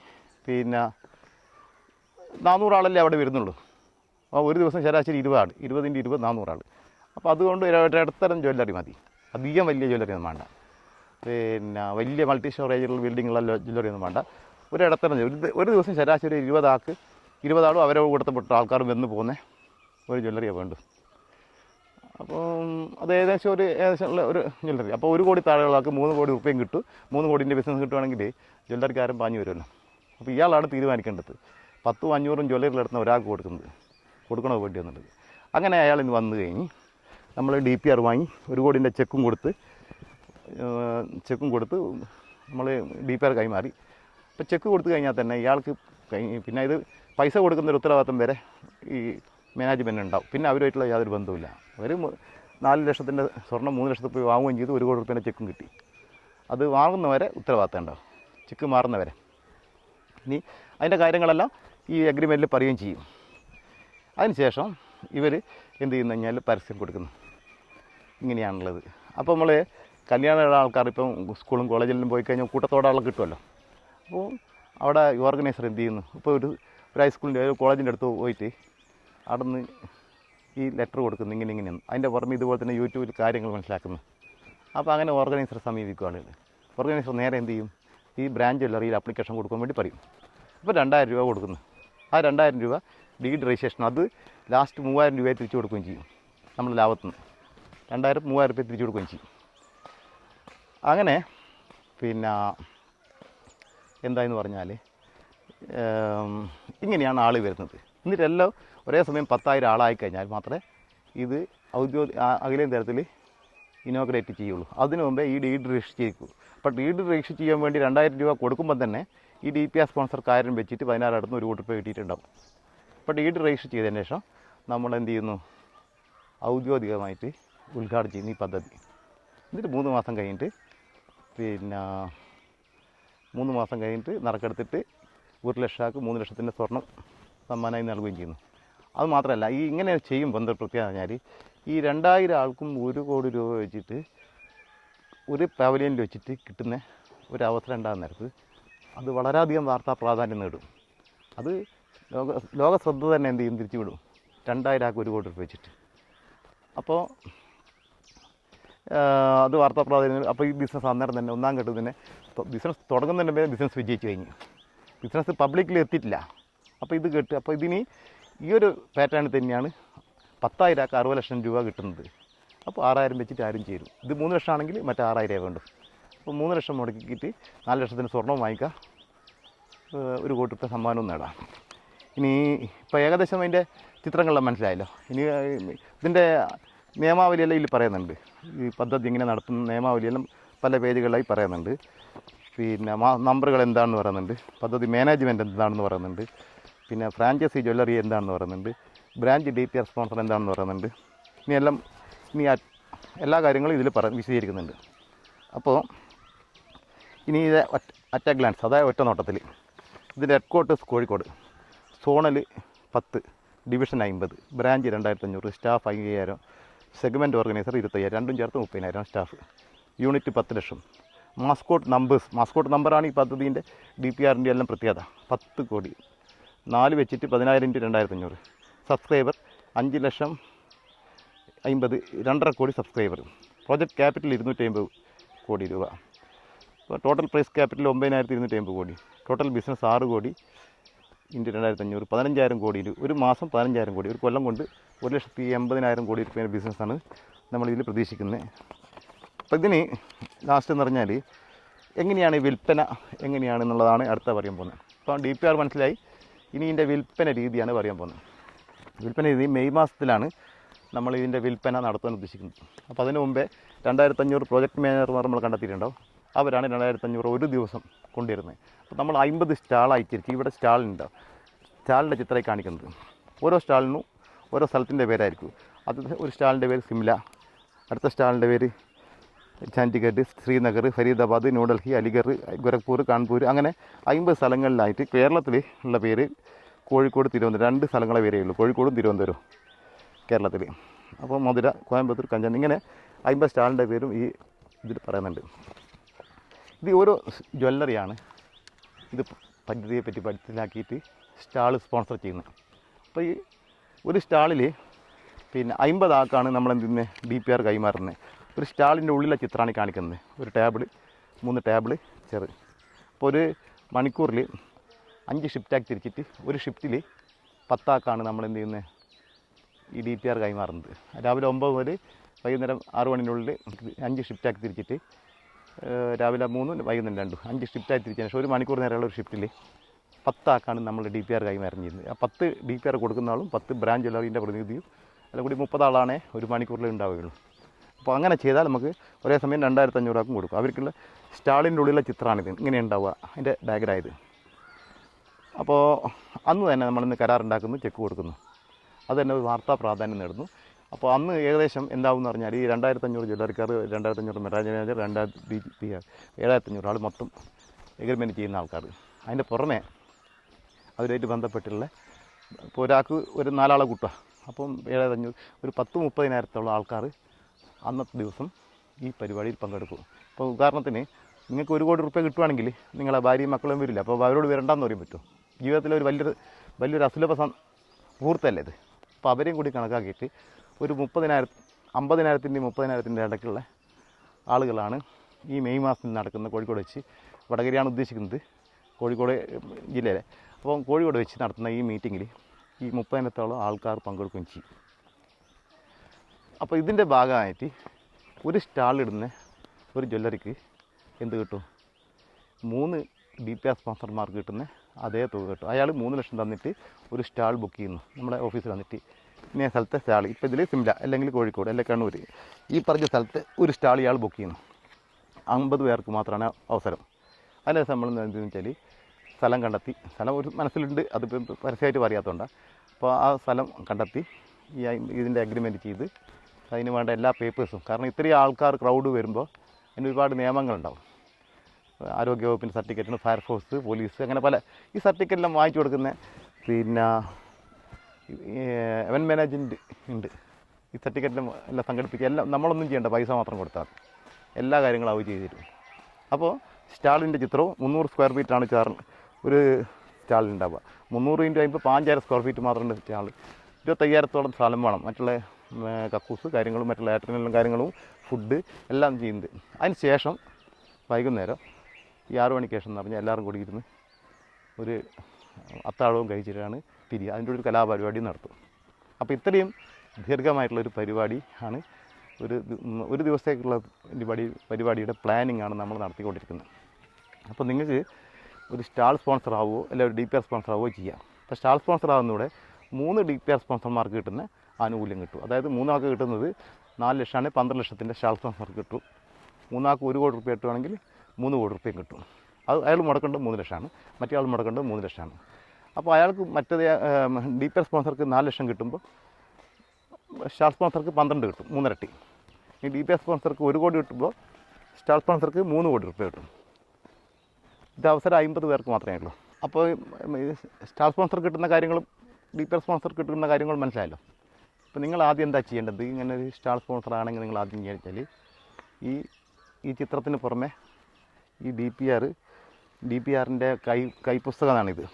400 ആളല്ലേ അവിടെ വരുന്നുള്ളൂ. അപ്പോൾ ഒരു ദിവസം ശരാശരി 20 ആൾ, 20 × 20 400 ആൾ. അപ്പോൾ അതുകൊണ്ട് ഇടത്തരം ജ്വല്ലറി മതി. അധികം വലിയ ജ്വല്ലറി ഒന്നും വേണ്ട. വലിയ മൾട്ടി സ്റ്റോറേജുള്ള ബിൽഡിങ്ങുള്ള ജ്വല്ലറി ഒന്നും വേണ്ട. ഒരു ഇടത്തരം ഒരു ദിവസം ശരാശരി 20 ആളും അവരെ കൊടുത്തപ്പെട്ട ആൾക്കാരും വന്ന് പോകുന്ന ഒരു ജ്വല്ലറിയാണ് വേണ്ടു. അപ്പം അത് ഏകദേശം ഉള്ള ഒരു ജ്വല്ലറി. അപ്പോൾ 1 കോടി താഴെയുള്ള ആൾക്ക് 3 കോടി റുപ്യയും കിട്ടും. 3 കോടിൻ്റെ ബിസിനസ് കിട്ടുവാണെങ്കിൽ ജ്വല്ലറിക്കാരൻ പാഞ്ഞു വരുമല്ലോ. അപ്പോൾ ഇയാളാണ് തീരുമാനിക്കേണ്ടത് 10ഉം 500ഉം ജ്വല്ലറിയിലെടുത്തുന്ന ഒരാൾക്ക് കൊടുക്കണോ വേണ്ടി എന്നുള്ളത്. അങ്ങനെ അയാൾ ഇന്ന് വന്നു കഴിഞ്ഞ് നമ്മൾ DPR വാങ്ങി 1 കോടിൻ്റെ ചെക്കും കൊടുത്ത് നമ്മൾ DPR കൈമാറി. അപ്പോൾ ചെക്ക് കൊടുത്തു കഴിഞ്ഞാൽ തന്നെ ഇയാൾക്ക് പിന്നെ ഇത് പൈസ കൊടുക്കുന്നൊരു ഉത്തരവാദിത്തം വരെ ഈ മാനേജ്മെൻറ്റ് ഉണ്ടാവും. പിന്നെ അവരുമായിട്ടുള്ള യാതൊരു ബന്ധവുമില്ല. അവർ 4 ലക്ഷത്തിൻ്റെ സ്വർണ്ണം 3 ലക്ഷത്തിൽ പോയി വാങ്ങുകയും ചെയ്ത് 1 കോടി റുപ്യേൻ്റെ ചെക്കും കിട്ടി. അത് വാങ്ങുന്നവരെ ഉത്തരവാദിത്തം ഉണ്ടാവും, ചെക്ക് മാറുന്നവരെ. ഇനി അതിൻ്റെ കാര്യങ്ങളെല്ലാം ഈ അഗ്രിമെൻറ്റിൽ പറയുകയും ചെയ്യും. അതിനുശേഷം ഇവർ എന്ത് ചെയ്യുന്നു കഴിഞ്ഞാൽ പരസ്യം കൊടുക്കുന്നു. ഇങ്ങനെയാണുള്ളത്. അപ്പോൾ നമ്മൾ കല്യാണമുള്ള ആൾക്കാർ ഇപ്പം സ്കൂളും കോളേജിലും പോയി കഴിഞ്ഞാൽ കൂട്ടത്തോടെ ആളെ കിട്ടുമല്ലോ. അപ്പോൾ അവിടെ ഓർഗനൈസർ എന്ത് ചെയ്യുന്നു, ഇപ്പോൾ ഒരു ഹൈസ്കൂളിൻ്റെ ഒരു കോളേജിൻ്റെ അടുത്ത് പോയിട്ട് അവിടെ നിന്ന് ഈ ലെറ്റർ കൊടുക്കുന്നു, ഇങ്ങനെയാണ്. അതിൻ്റെ പുറമെ ഇതുപോലെ തന്നെ യൂട്യൂബിൽ കാര്യങ്ങൾ മനസ്സിലാക്കുന്നു. അപ്പോൾ അങ്ങനെ ഓർഗനൈസറെ സമീപിക്കും ആളുകൾ. ഓർഗനൈസർ നേരെ എന്ത് ചെയ്യും, ഈ ബ്രാഞ്ച് ജ്വല്ലറിയിൽ ആപ്ലിക്കേഷൻ കൊടുക്കാൻ വേണ്ടി പറയും. അപ്പോൾ 2000 രൂപ കൊടുക്കുന്നു. ആ 2000 രൂപ ഡീഡ് രജിസ്ട്രേഷൻ, അത് ലാസ്റ്റ് 3000 രൂപയെ തിരിച്ചു കൊടുക്കുകയും ചെയ്യും. നമ്മൾ ലാഭത്തിൽ നിന്ന് 3000 രൂപ തിരിച്ചു കൊടുക്കുകയും ചെയ്യും. അങ്ങനെ എന്തായെന്ന് പറഞ്ഞാൽ ഇങ്ങനെയാണ് ആൾ വരുന്നത്. എന്നിട്ടെല്ലാം ഒരേ സമയം 10,000 ആളായി കഴിഞ്ഞാൽ മാത്രമേ ഇത് അഖിലേന്ത്യാ തലത്തിൽ ഇനോഗ്രേറ്റ് ചെയ്യുള്ളൂ. അതിനു മുമ്പേ ഈ ഡീഡ് രജിസ്റ്റർ ചെയ്യിക്കൂ. അപ്പോൾ ഡീഡ് രജിസ്റ്റർ ചെയ്യാൻ വേണ്ടി 2,000 രൂപ കൊടുക്കുമ്പോൾ തന്നെ ഈ DPR സ്പോൺസർ കാര്യം വെച്ചിട്ട് 16 അടുത്ത് 1 കോടി രൂപ കിട്ടിയിട്ടുണ്ടാവും. അപ്പോൾ ഡീഡ് രജിസ്റ്റർ ചെയ്തതിന് ശേഷം നമ്മൾ എന്ത് ചെയ്യുന്നു, ഔദ്യോഗികമായിട്ട് ഉദ്ഘാടനം ചെയ്യുന്നു ഈ പദ്ധതി. എന്നിട്ട് 3 മാസം കഴിഞ്ഞിട്ട് പിന്നെ 3 മാസം കഴിഞ്ഞിട്ട് നറുക്കെടുത്തിട്ട് 1 ലക്ഷം ആൾക്ക് 3 ലക്ഷത്തിൻ്റെ സ്വർണം സമ്മാനമായി നൽകുകയും ചെയ്യുന്നു. അത് മാത്രമല്ല, ഈ ഇങ്ങനെ ചെയ്യുമ്പോൾ എന്താ പ്രത്യേകത പറഞ്ഞാൽ ഈ 2,000 ആൾക്കും 1 കോടി രൂപ വെച്ചിട്ട് ഒരു പവലിയനിൽ വെച്ചിട്ട് കിട്ടുന്ന ഒരു അവസരം ഉണ്ടാകുന്ന നേരത്ത് അത് വളരെയധികം വാർത്താ പ്രാധാന്യം നേടും. അത് ലോക ശ്രദ്ധ തന്നെ എന്ത് ചെയ്യും, തിരിച്ചു വിടും. 2,000 ആൾക്ക് 1 കോടി രൂപ വെച്ചിട്ട്. അപ്പോൾ അത് വാർത്താ പ്രാധാന്യം. അപ്പോൾ ഈ ബിസിനസ് അന്നേരം തന്നെ ഒന്നാം ഘട്ടത്തിൽ തന്നെ ബിസിനസ് തുടങ്ങുന്നതിന് മുമ്പേ ബിസിനസ് വിജയിച്ചു കഴിഞ്ഞു. ബിസിനസ് പബ്ലിക്കിൽ എത്തിയിട്ടില്ല. അപ്പോൾ ഇത് കേട്ട് അപ്പോൾ ഇതിന് ഈ ഒരു പാറ്റേണിൽ തന്നെയാണ് 10,000 ആൾക്ക് 60 ലക്ഷം രൂപ കിട്ടുന്നത്. അപ്പോൾ 6,000 വെച്ചിട്ട് ആരും ചേരും. ഇത് 3 ലക്ഷം ആണെങ്കിൽ മറ്റേ 6,000 വേണ്ടു. അപ്പോൾ 3 ലക്ഷം മുടക്കിയിട്ട് 4 ലക്ഷത്തിന് സ്വർണ്ണം വാങ്ങിക്കാം, 1 കോടി രൂപ സമ്മാനവും നേടാം. ഇനി ഇപ്പോൾ ഏകദേശം അതിൻ്റെ ചിത്രങ്ങളെല്ലാം മനസ്സിലായല്ലോ. ഇനി ഇതിൻ്റെ നിയമാവലിയെല്ലാം ഇതിൽ പറയുന്നുണ്ട്. ഈ പദ്ധതി എങ്ങനെ നടത്തുന്ന നിയമാവലിയെല്ലാം പല പേജുകളിലായി പറയുന്നുണ്ട്. പിന്നെ നമ്പറുകൾ എന്താണെന്ന് പറയുന്നുണ്ട്, പദ്ധതി മാനേജ്മെൻറ്റ് എന്താണെന്ന് പറയുന്നുണ്ട്, പിന്നെ ഫ്രാഞ്ചൈസി ജ്വല്ലറി എന്താണെന്ന് പറയുന്നുണ്ട്, ബ്രാഞ്ച് DPR സ്പോൺസർ എന്താണെന്ന് പറയുന്നുണ്ട്. ഇനി എല്ലാ കാര്യങ്ങളും ഇതിൽ വിശദീകരിക്കുന്നുണ്ട്. അപ്പോൾ ഇനി ഇത് അറ്റ് എ ഗ്ലാൻസ്, അതായത് ഒറ്റ നോട്ടത്തിൽ ഇതിൻ്റെ headquarters Kozhikode, zonal 10, division 50, branch 2,500, staff 5,000, segment organiser 25,000, രണ്ടും ചേർത്ത് 30,000 സ്റ്റാഫ്, യൂണിറ്റ് 10 ലക്ഷം. മാസ്കോട്ട് നമ്പറാണ് ഈ പദ്ധതിൻ്റെ DPRൻ്റെ എല്ലാം പ്രത്യേകത. 10 കോടി, 4 വെച്ചിട്ട് 10,000 × 2,500. സബ്സ്ക്രൈബർ 5,50,000, 2.5 കോടി സബ്സ്ക്രൈബർ. പ്രോജക്റ്റ് ക്യാപിറ്റൽ 250 കോടി രൂപ. അപ്പോൾ ടോട്ടൽ പ്രൈസ് ക്യാപിറ്റൽ 9,250 കോടി. ടോട്ടൽ ബിസിനസ് 6 കോടി × 2,500, 15,000 കോടി. ഒരു മാസം 15,000 കോടി. ഒരു കൊല്ലം കൊണ്ട് 1,80,000 കോടി രൂപയുടെ ബിസിനസ്സാണ് നമ്മളിതിൽ പ്രതീക്ഷിക്കുന്നത്. അപ്പോൾ ഇതിന് ലാസ്റ്റ് എന്ന് പറഞ്ഞാൽ എങ്ങനെയാണ് വിൽപ്പന എങ്ങനെയാണെന്നുള്ളതാണ് അടുത്ത പറയാൻ പോകുന്നത്. അപ്പോൾ DPR മനസ്സിലായി. ഇനി ഇതിൻ്റെ വിൽപ്പന രീതിയാണ് പറയാൻ പോകുന്നത്. വിൽപ്പന രീതി മെയ് മാസത്തിലാണ് നമ്മൾ ഇതിൻ്റെ വിൽപ്പന നടത്താൻ ഉദ്ദേശിക്കുന്നത്. അപ്പോൾ അതിന് മുമ്പേ 2,500 പ്രോജക്റ്റ് മാനേജർമാർ നമ്മൾ കണ്ടെത്തിയിട്ടുണ്ടാവും. അവരാണ് 2,500 ഒരു ദിവസം കൊണ്ടുവരുന്നത്. അപ്പോൾ നമ്മൾ 50 സ്റ്റാളായി തിരിച്ച് ഇവിടെ സ്റ്റാളുണ്ടാവും. സ്റ്റാളിൻ്റെ ചിത്രമായി കാണിക്കുന്നത്. ഓരോ സ്റ്റാളിനും ഓരോ സ്ഥലത്തിൻ്റെ പേരായിരിക്കും. അത് ഒരു സ്റ്റാളിൻ്റെ പേര് സിംല, അടുത്ത സ്റ്റാളിൻ്റെ പേര് ചണ്ഡീഗഡ്, ശ്രീനഗർ, ഫരീദാബാദ്, ന്യൂഡൽഹി, അലിഗഡ്, ഗോരഖ്പൂർ, കാൺപൂർ, അങ്ങനെ 50 സ്ഥലങ്ങളിലായിട്ട്. കേരളത്തിൽ ഉള്ള പേര് കോഴിക്കോട്, തിരുവനന്തപുരം, 2 സ്ഥലങ്ങളെ പേരേ ഉള്ളൂ, കോഴിക്കോടും തിരുവനന്തപുരവും കേരളത്തിൽ. അപ്പോൾ മധുര, കോയമ്പത്തൂർ, കഞ്ചാൻ, ഇങ്ങനെ 50 സ്റ്റാളിൻ്റെ പേരും ഈ ഇതിൽ പറയുന്നുണ്ട്. ഇത് ഓരോ ജ്വല്ലറിയാണ് ഇത് പദ്ധതിയെ പറ്റി മനസ്സിലാക്കിയിട്ട് സ്റ്റാൾ സ്പോൺസർ ചെയ്യുന്നത്. അപ്പോൾ ഈ ഒരു സ്റ്റാളിൽ പിന്നെ 50 ആൾക്കാണ് നമ്മൾ എന്തിന് DPR കൈമാറുന്നത്. ഒരു സ്റ്റാളിൻ്റെ ഉള്ളിലെ ചിത്രമാണ് കാണിക്കുന്നത്. ഒരു ടേബിൾ, 3 ടേബിൾ ചെറു. അപ്പോൾ ഒരു മണിക്കൂറിൽ 5 ഷിഫ്റ്റാക്കി തിരിച്ചിട്ട് ഒരു ഷിഫ്റ്റിൽ 10 ആൾക്കാണ് നമ്മൾ എന്ത് ചെയ്യുന്നത്, ഈ DPR കൈമാറുന്നത്. രാവിലെ 9 മുതൽ വൈകുന്നേരം 6 മണിനുള്ളിൽ 5 ഷിഫ്റ്റാക്കി തിരിച്ചിട്ട് രാവിലെ 3, വൈകുന്നേരം 2, 5 ഷിഫ്റ്റായി തിരിച്ചതിന് ശേഷം 1 മണിക്കൂർ നേരമുള്ള ഒരു ഷിഫ്റ്റിൽ 10 ആൾക്കാണ് നമ്മൾ DPR കൈമാറുന്നത് ചെയ്യുന്നത്. ആ 10 DPR കൊടുക്കുന്ന ആളും 10 ബ്രാഞ്ച് ജ്വല്ലറിൻ്റെ പ്രതിനിധിയും എല്ലാം കൂടി 30 ആളാണേ ഒരു മണിക്കൂറിൽ ഉണ്ടാവുകയുള്ളൂ. അപ്പോൾ അങ്ങനെ ചെയ്താൽ നമുക്ക് ഒരേ സമയം 2,500 ആൾക്കും കൊടുക്കും. അവർക്കുള്ള സ്റ്റാളിൻ്റെ ഉള്ളിലെ ചിത്രമാണിത്. ഇങ്ങനെ ഉണ്ടാവുക അതിൻ്റെ ഡയഗ്രായത്. അപ്പോൾ അന്ന് തന്നെ നമ്മളിന്ന് കരാറുണ്ടാക്കുന്നു, ചെക്ക് കൊടുക്കുന്നു. അത് തന്നെ ഒരു വാർത്താ പ്രാധാന്യം നേടുന്നു. അപ്പോൾ അന്ന് ഏകദേശം എന്താവും എന്ന് പറഞ്ഞാൽ ഈ 2,500 ജ്വല്ലറിക്കാർ, 2,500 ബ്രാഞ്ച് മാനേജർ, 2,000 DPR, 7,500 ആൾ മൊത്തം എഗ്രിമെൻറ്റ് ചെയ്യുന്ന ആൾക്കാർ. അതിൻ്റെ പുറമെ അവരുമായിട്ട് ബന്ധപ്പെട്ടുള്ള ഇപ്പോൾ ഒരാൾക്ക് ഒരു 4 ആളെ കൂട്ടുക. അപ്പം 7,500, ഒരു 10-30,000 ആൾക്കാർ അന്നത്തെ ദിവസം ഈ പരിപാടിയിൽ പങ്കെടുക്കും. അപ്പോൾ ഉദാഹരണത്തിന് നിങ്ങൾക്ക് 1 കോടി രൂപ കിട്ടുവാണെങ്കിൽ നിങ്ങളെ ഭാര്യയും മക്കളും വരില്ല. അപ്പോൾ അവരോട് വരണ്ടെന്ന് പറയാൻ പറ്റുമോ? ജീവിതത്തിലെ ഒരു വലിയൊരു അസുലഭ മുഹൂർത്തമല്ലേ ഇത്. അപ്പോൾ അവരെയും കൂടി കണക്കാക്കിയിട്ട് ഒരു 50,000-ൻ്റെയും 30,000-ൻ്റെ ഇടയ്ക്കുള്ള ആളുകളാണ് ഈ മെയ് മാസത്തിൽ നടക്കുന്ന കോഴിക്കോട് വെച്ച്, വടകരയാണ് ഉദ്ദേശിക്കുന്നത്, കോഴിക്കോട് ജില്ലയിലെ. അപ്പോൾ കോഴിക്കോട് വെച്ച് നടത്തുന്ന ഈ മീറ്റിങ്ങിൽ ഈ 30,000-ഓളം ആൾക്കാർ പങ്കെടുക്കുകയും ചെയ്യും. അപ്പോൾ ഇതിൻ്റെ ഭാഗമായിട്ട് ഒരു സ്റ്റാളിടുന്ന ഒരു ജ്വല്ലറിക്ക് എന്ത് കിട്ടും? 3 DPR സ്പോൺസർമാർക്ക് കിട്ടുന്ന അതേ തുക കിട്ടും. അയാൾ 3 ലക്ഷം തന്നിട്ട് ഒരു സ്റ്റാൾ ബുക്ക് ചെയ്യുന്നു നമ്മുടെ ഓഫീസിൽ വന്നിട്ട്. ഇന്ന സ്ഥലത്തെ സ്റ്റാൾ, ഇപ്പോൾ ഇതിൽ സിംല അല്ലെങ്കിൽ കോഴിക്കോട് അല്ലെങ്കിൽ കണ്ണൂർ, ഈ പറഞ്ഞ സ്ഥലത്ത് ഒരു സ്റ്റാൾ ഇയാൾ ബുക്ക് ചെയ്യുന്നു. 50 പേർക്ക് മാത്രമാണ് അവസരം. അതിൻ്റെ നമ്മൾ എന്താണെന്ന് വെച്ചാൽ സ്ഥലം കണ്ടെത്തി, സ്ഥലം ഒരു മനസ്സിലുണ്ട്, അതിപ്പോൾ പരസ്യമായിട്ട് പറയാത്തതുകൊണ്ടാണ്. അപ്പോൾ ആ സ്ഥലം കണ്ടെത്തി ഇതിൻ്റെ അഗ്രിമെൻറ്റ് ചെയ്ത് അതിന് വേണ്ട എല്ലാ പേപ്പേഴ്സും, കാരണം ഇത്രയും ആൾക്കാർ ക്രൗഡ് വരുമ്പോൾ അതിന് ഒരുപാട് നിയമങ്ങളുണ്ടാവും. ആരോഗ്യവകുപ്പിൻ്റെ സർട്ടിഫിക്കറ്റിന്, ഫയർഫോഴ്സ്, പോലീസ്, അങ്ങനെ പല ഈ സർട്ടിഫിക്കറ്റെല്ലാം വാങ്ങിച്ചു കൊടുക്കുന്ന പിന്നെ event മാനേജ്മെൻറ്റ് ഉണ്ട്. ഈ സർട്ടിഫിക്കറ്റെല്ലാം എല്ലാം സംഘടിപ്പിക്കുക, എല്ലാം നമ്മളൊന്നും ചെയ്യേണ്ട, പൈസ മാത്രം കൊടുത്താൽ എല്ലാ കാര്യങ്ങളും അവർ ചെയ്തു തരും. അപ്പോൾ സ്റ്റാളിൻ്റെ ചിത്രവും 300 സ്ക്വയർ ഫീറ്റാണ് ഒരു സ്റ്റാളിലുണ്ടാവുക. 300 × 50 5000 സ്ക്വയർ ഫീറ്റ് മാത്രമുണ്ട് സ്റ്റാൾ. 25,000-ഓളം സ്ഥലം വേണം, മറ്റുള്ള കക്കൂസ് കാര്യങ്ങളും മറ്റുള്ള ലാട്രിനും കാര്യങ്ങളും ഫുഡ് എല്ലാം ചെയ്യുന്നത്. അതിന് ശേഷം വൈകുന്നേരം ഈ 6 മണിക്ക് ശേഷം എന്ന് പറഞ്ഞാൽ എല്ലാവരും കൂടി ഇരുന്ന് ഒരു അത്താഴവും കഴിച്ചിട്ടാണ് പിരിയുക. അതിൻ്റെ ഒരു കലാപരിപാടി നടത്തും. അപ്പോൾ ഇത്രയും ദീർഘമായിട്ടുള്ളൊരു പരിപാടി ആണ്, ഒരു ദിവസത്തേക്കുള്ള പരിപാടിയുടെ പ്ലാനിങ് ആണ് നമ്മൾ നടത്തിക്കൊണ്ടിരിക്കുന്നത്. അപ്പോൾ നിങ്ങൾക്ക് ഒരു സ്റ്റാൾ സ്പോൺസർ ആവുമോ അല്ലെങ്കിൽ ഒരു DPR സ്പോൺസർ ആവുമോ ചെയ്യാം. അപ്പോൾ സ്റ്റാൾ സ്പോൺസർ ആവുന്നതോടെ 3 DPR സ്പോൺസർമാർക്ക് കിട്ടുന്ന ആനുകൂല്യം കിട്ടും. അതായത് 3 ആൾക്ക് കിട്ടുന്നത് 4 ലക്ഷമാണ്, 12 ലക്ഷത്തിൻ്റെ സ്റ്റാൾ സ്പോൺസർക്ക് കിട്ടും. 3 ആൾക്ക് 1 കോടി രൂപ കിട്ടുകയാണെങ്കിൽ 3 കോടി രൂപയും കിട്ടും. അത് അയാൾ മുടക്കേണ്ടത് 3 ലക്ഷമാണ്, മറ്റേ ആൾ മുടക്കേണ്ടത് 3 ലക്ഷമാണ്. അപ്പോൾ അയാൾക്ക് മറ്റേത് DPR സ്പോൺസർക്ക് 4 ലക്ഷം കിട്ടുമ്പോൾ സ്റ്റാൾ സ്പോൺസർക്ക് 12 കിട്ടും, 3 ഇരട്ടി. ഈ DPR സ്പോൺസർക്ക് 1 കോടി കിട്ടുമ്പോൾ സ്റ്റാൾ സ്പോൺസർക്ക് 3 കോടി രൂപ കിട്ടും. ഇത് അവസരം 50 പേർക്ക് മാത്രമേ ഉള്ളൂ. അപ്പോൾ സ്റ്റാൾ സ്പോൺസർ കിട്ടുന്ന കാര്യങ്ങളും DPR സ്പോൺസർ കിട്ടുന്ന കാര്യങ്ങളും മനസ്സിലായല്ലോ. അപ്പോൾ നിങ്ങൾ ആദ്യം എന്താ ചെയ്യേണ്ടത്? ഇങ്ങനെ ഒരു സ്റ്റാൾ സ്പോൺസർ ആണെങ്കിൽ നിങ്ങൾ ആദ്യം ചെയ്യുക വെച്ചാൽ ഈ ചിത്രത്തിന് പുറമെ ഈ DPRൻ്റെ കൈപ്പുസ്തകമാണിത്.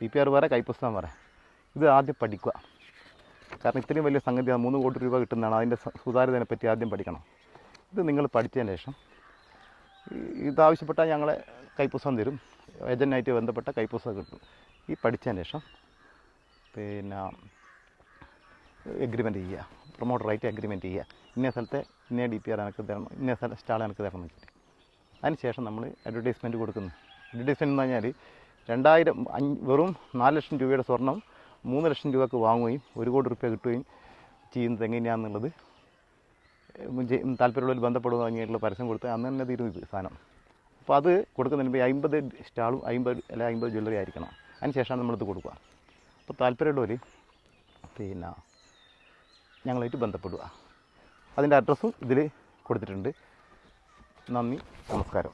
DPR വേറെ, കൈപ്പുസ്തകം വേറെ. ഇത് ആദ്യം പഠിക്കുക. കാരണം ഇത്രയും വലിയ സംഗതിയാണ്, 3 കോടി രൂപ കിട്ടുന്നതാണ്. അതിൻ്റെ സുതാര്യതയെ പറ്റി ആദ്യം പഠിക്കണം. ഇത് നിങ്ങൾ പഠിച്ചതിന് ശേഷം ഇതാവശ്യപ്പെട്ടാൽ ഞങ്ങളെ കൈപ്പുസ്തകം തരും, ഏജൻറ്റായിട്ട് ബന്ധപ്പെട്ട കൈപ്പുസ്തകം കിട്ടും. ഈ പഠിച്ചതിന് ശേഷം പിന്നെ എഗ്രിമെൻറ്റ് ചെയ്യുക, പ്രൊമോട്ടറായിട്ട് എഗ്രിമെൻറ്റ് ചെയ്യുക. ഇന്ന സ്ഥലത്തെ ഇന്ന DPR എനിക്ക് തരണം, ഇന്ന സ്ഥലം സ്റ്റാൾ എനിക്ക് തരണം എന്ന് വെച്ചിട്ട്. അതിന് ശേഷം നമ്മൾ അഡ്വർടൈസ്മെൻറ്റ് കൊടുക്കുന്നു. അഡ്വർടൈസ്മെൻറ്റ് എന്ന് പറഞ്ഞാൽ വെറും 4 ലക്ഷം രൂപയുടെ സ്വർണം 3 ലക്ഷം രൂപയ്ക്ക് വാങ്ങുകയും 1 കോടി രൂപ കിട്ടുകയും ചെയ്യുന്നത് എങ്ങനെയാണെന്നുള്ളത് താല്പര്യമുള്ളവർ ബന്ധപ്പെടുക കഴിഞ്ഞിട്ടുള്ള പരസ്യം കൊടുത്ത് അന്ന് തന്നെ തീരും ഇത് സാധനം. അപ്പോൾ അത് കൊടുക്കുന്നതിന് മുമ്പ് 50 സ്റ്റാളും 50 ജ്വല്ലറി ആയിരിക്കണം. അതിന് ശേഷമാണ് നമ്മളിത് കൊടുക്കുക. അപ്പോൾ താല്പര്യമുള്ളവർ പിന്നെ ഞങ്ങളായിട്ട് ബന്ധപ്പെടുക. അതിൻ്റെ അഡ്രസ്സും ഇതിൽ കൊടുത്തിട്ടുണ്ട്. നന്ദി, നമസ്കാരം.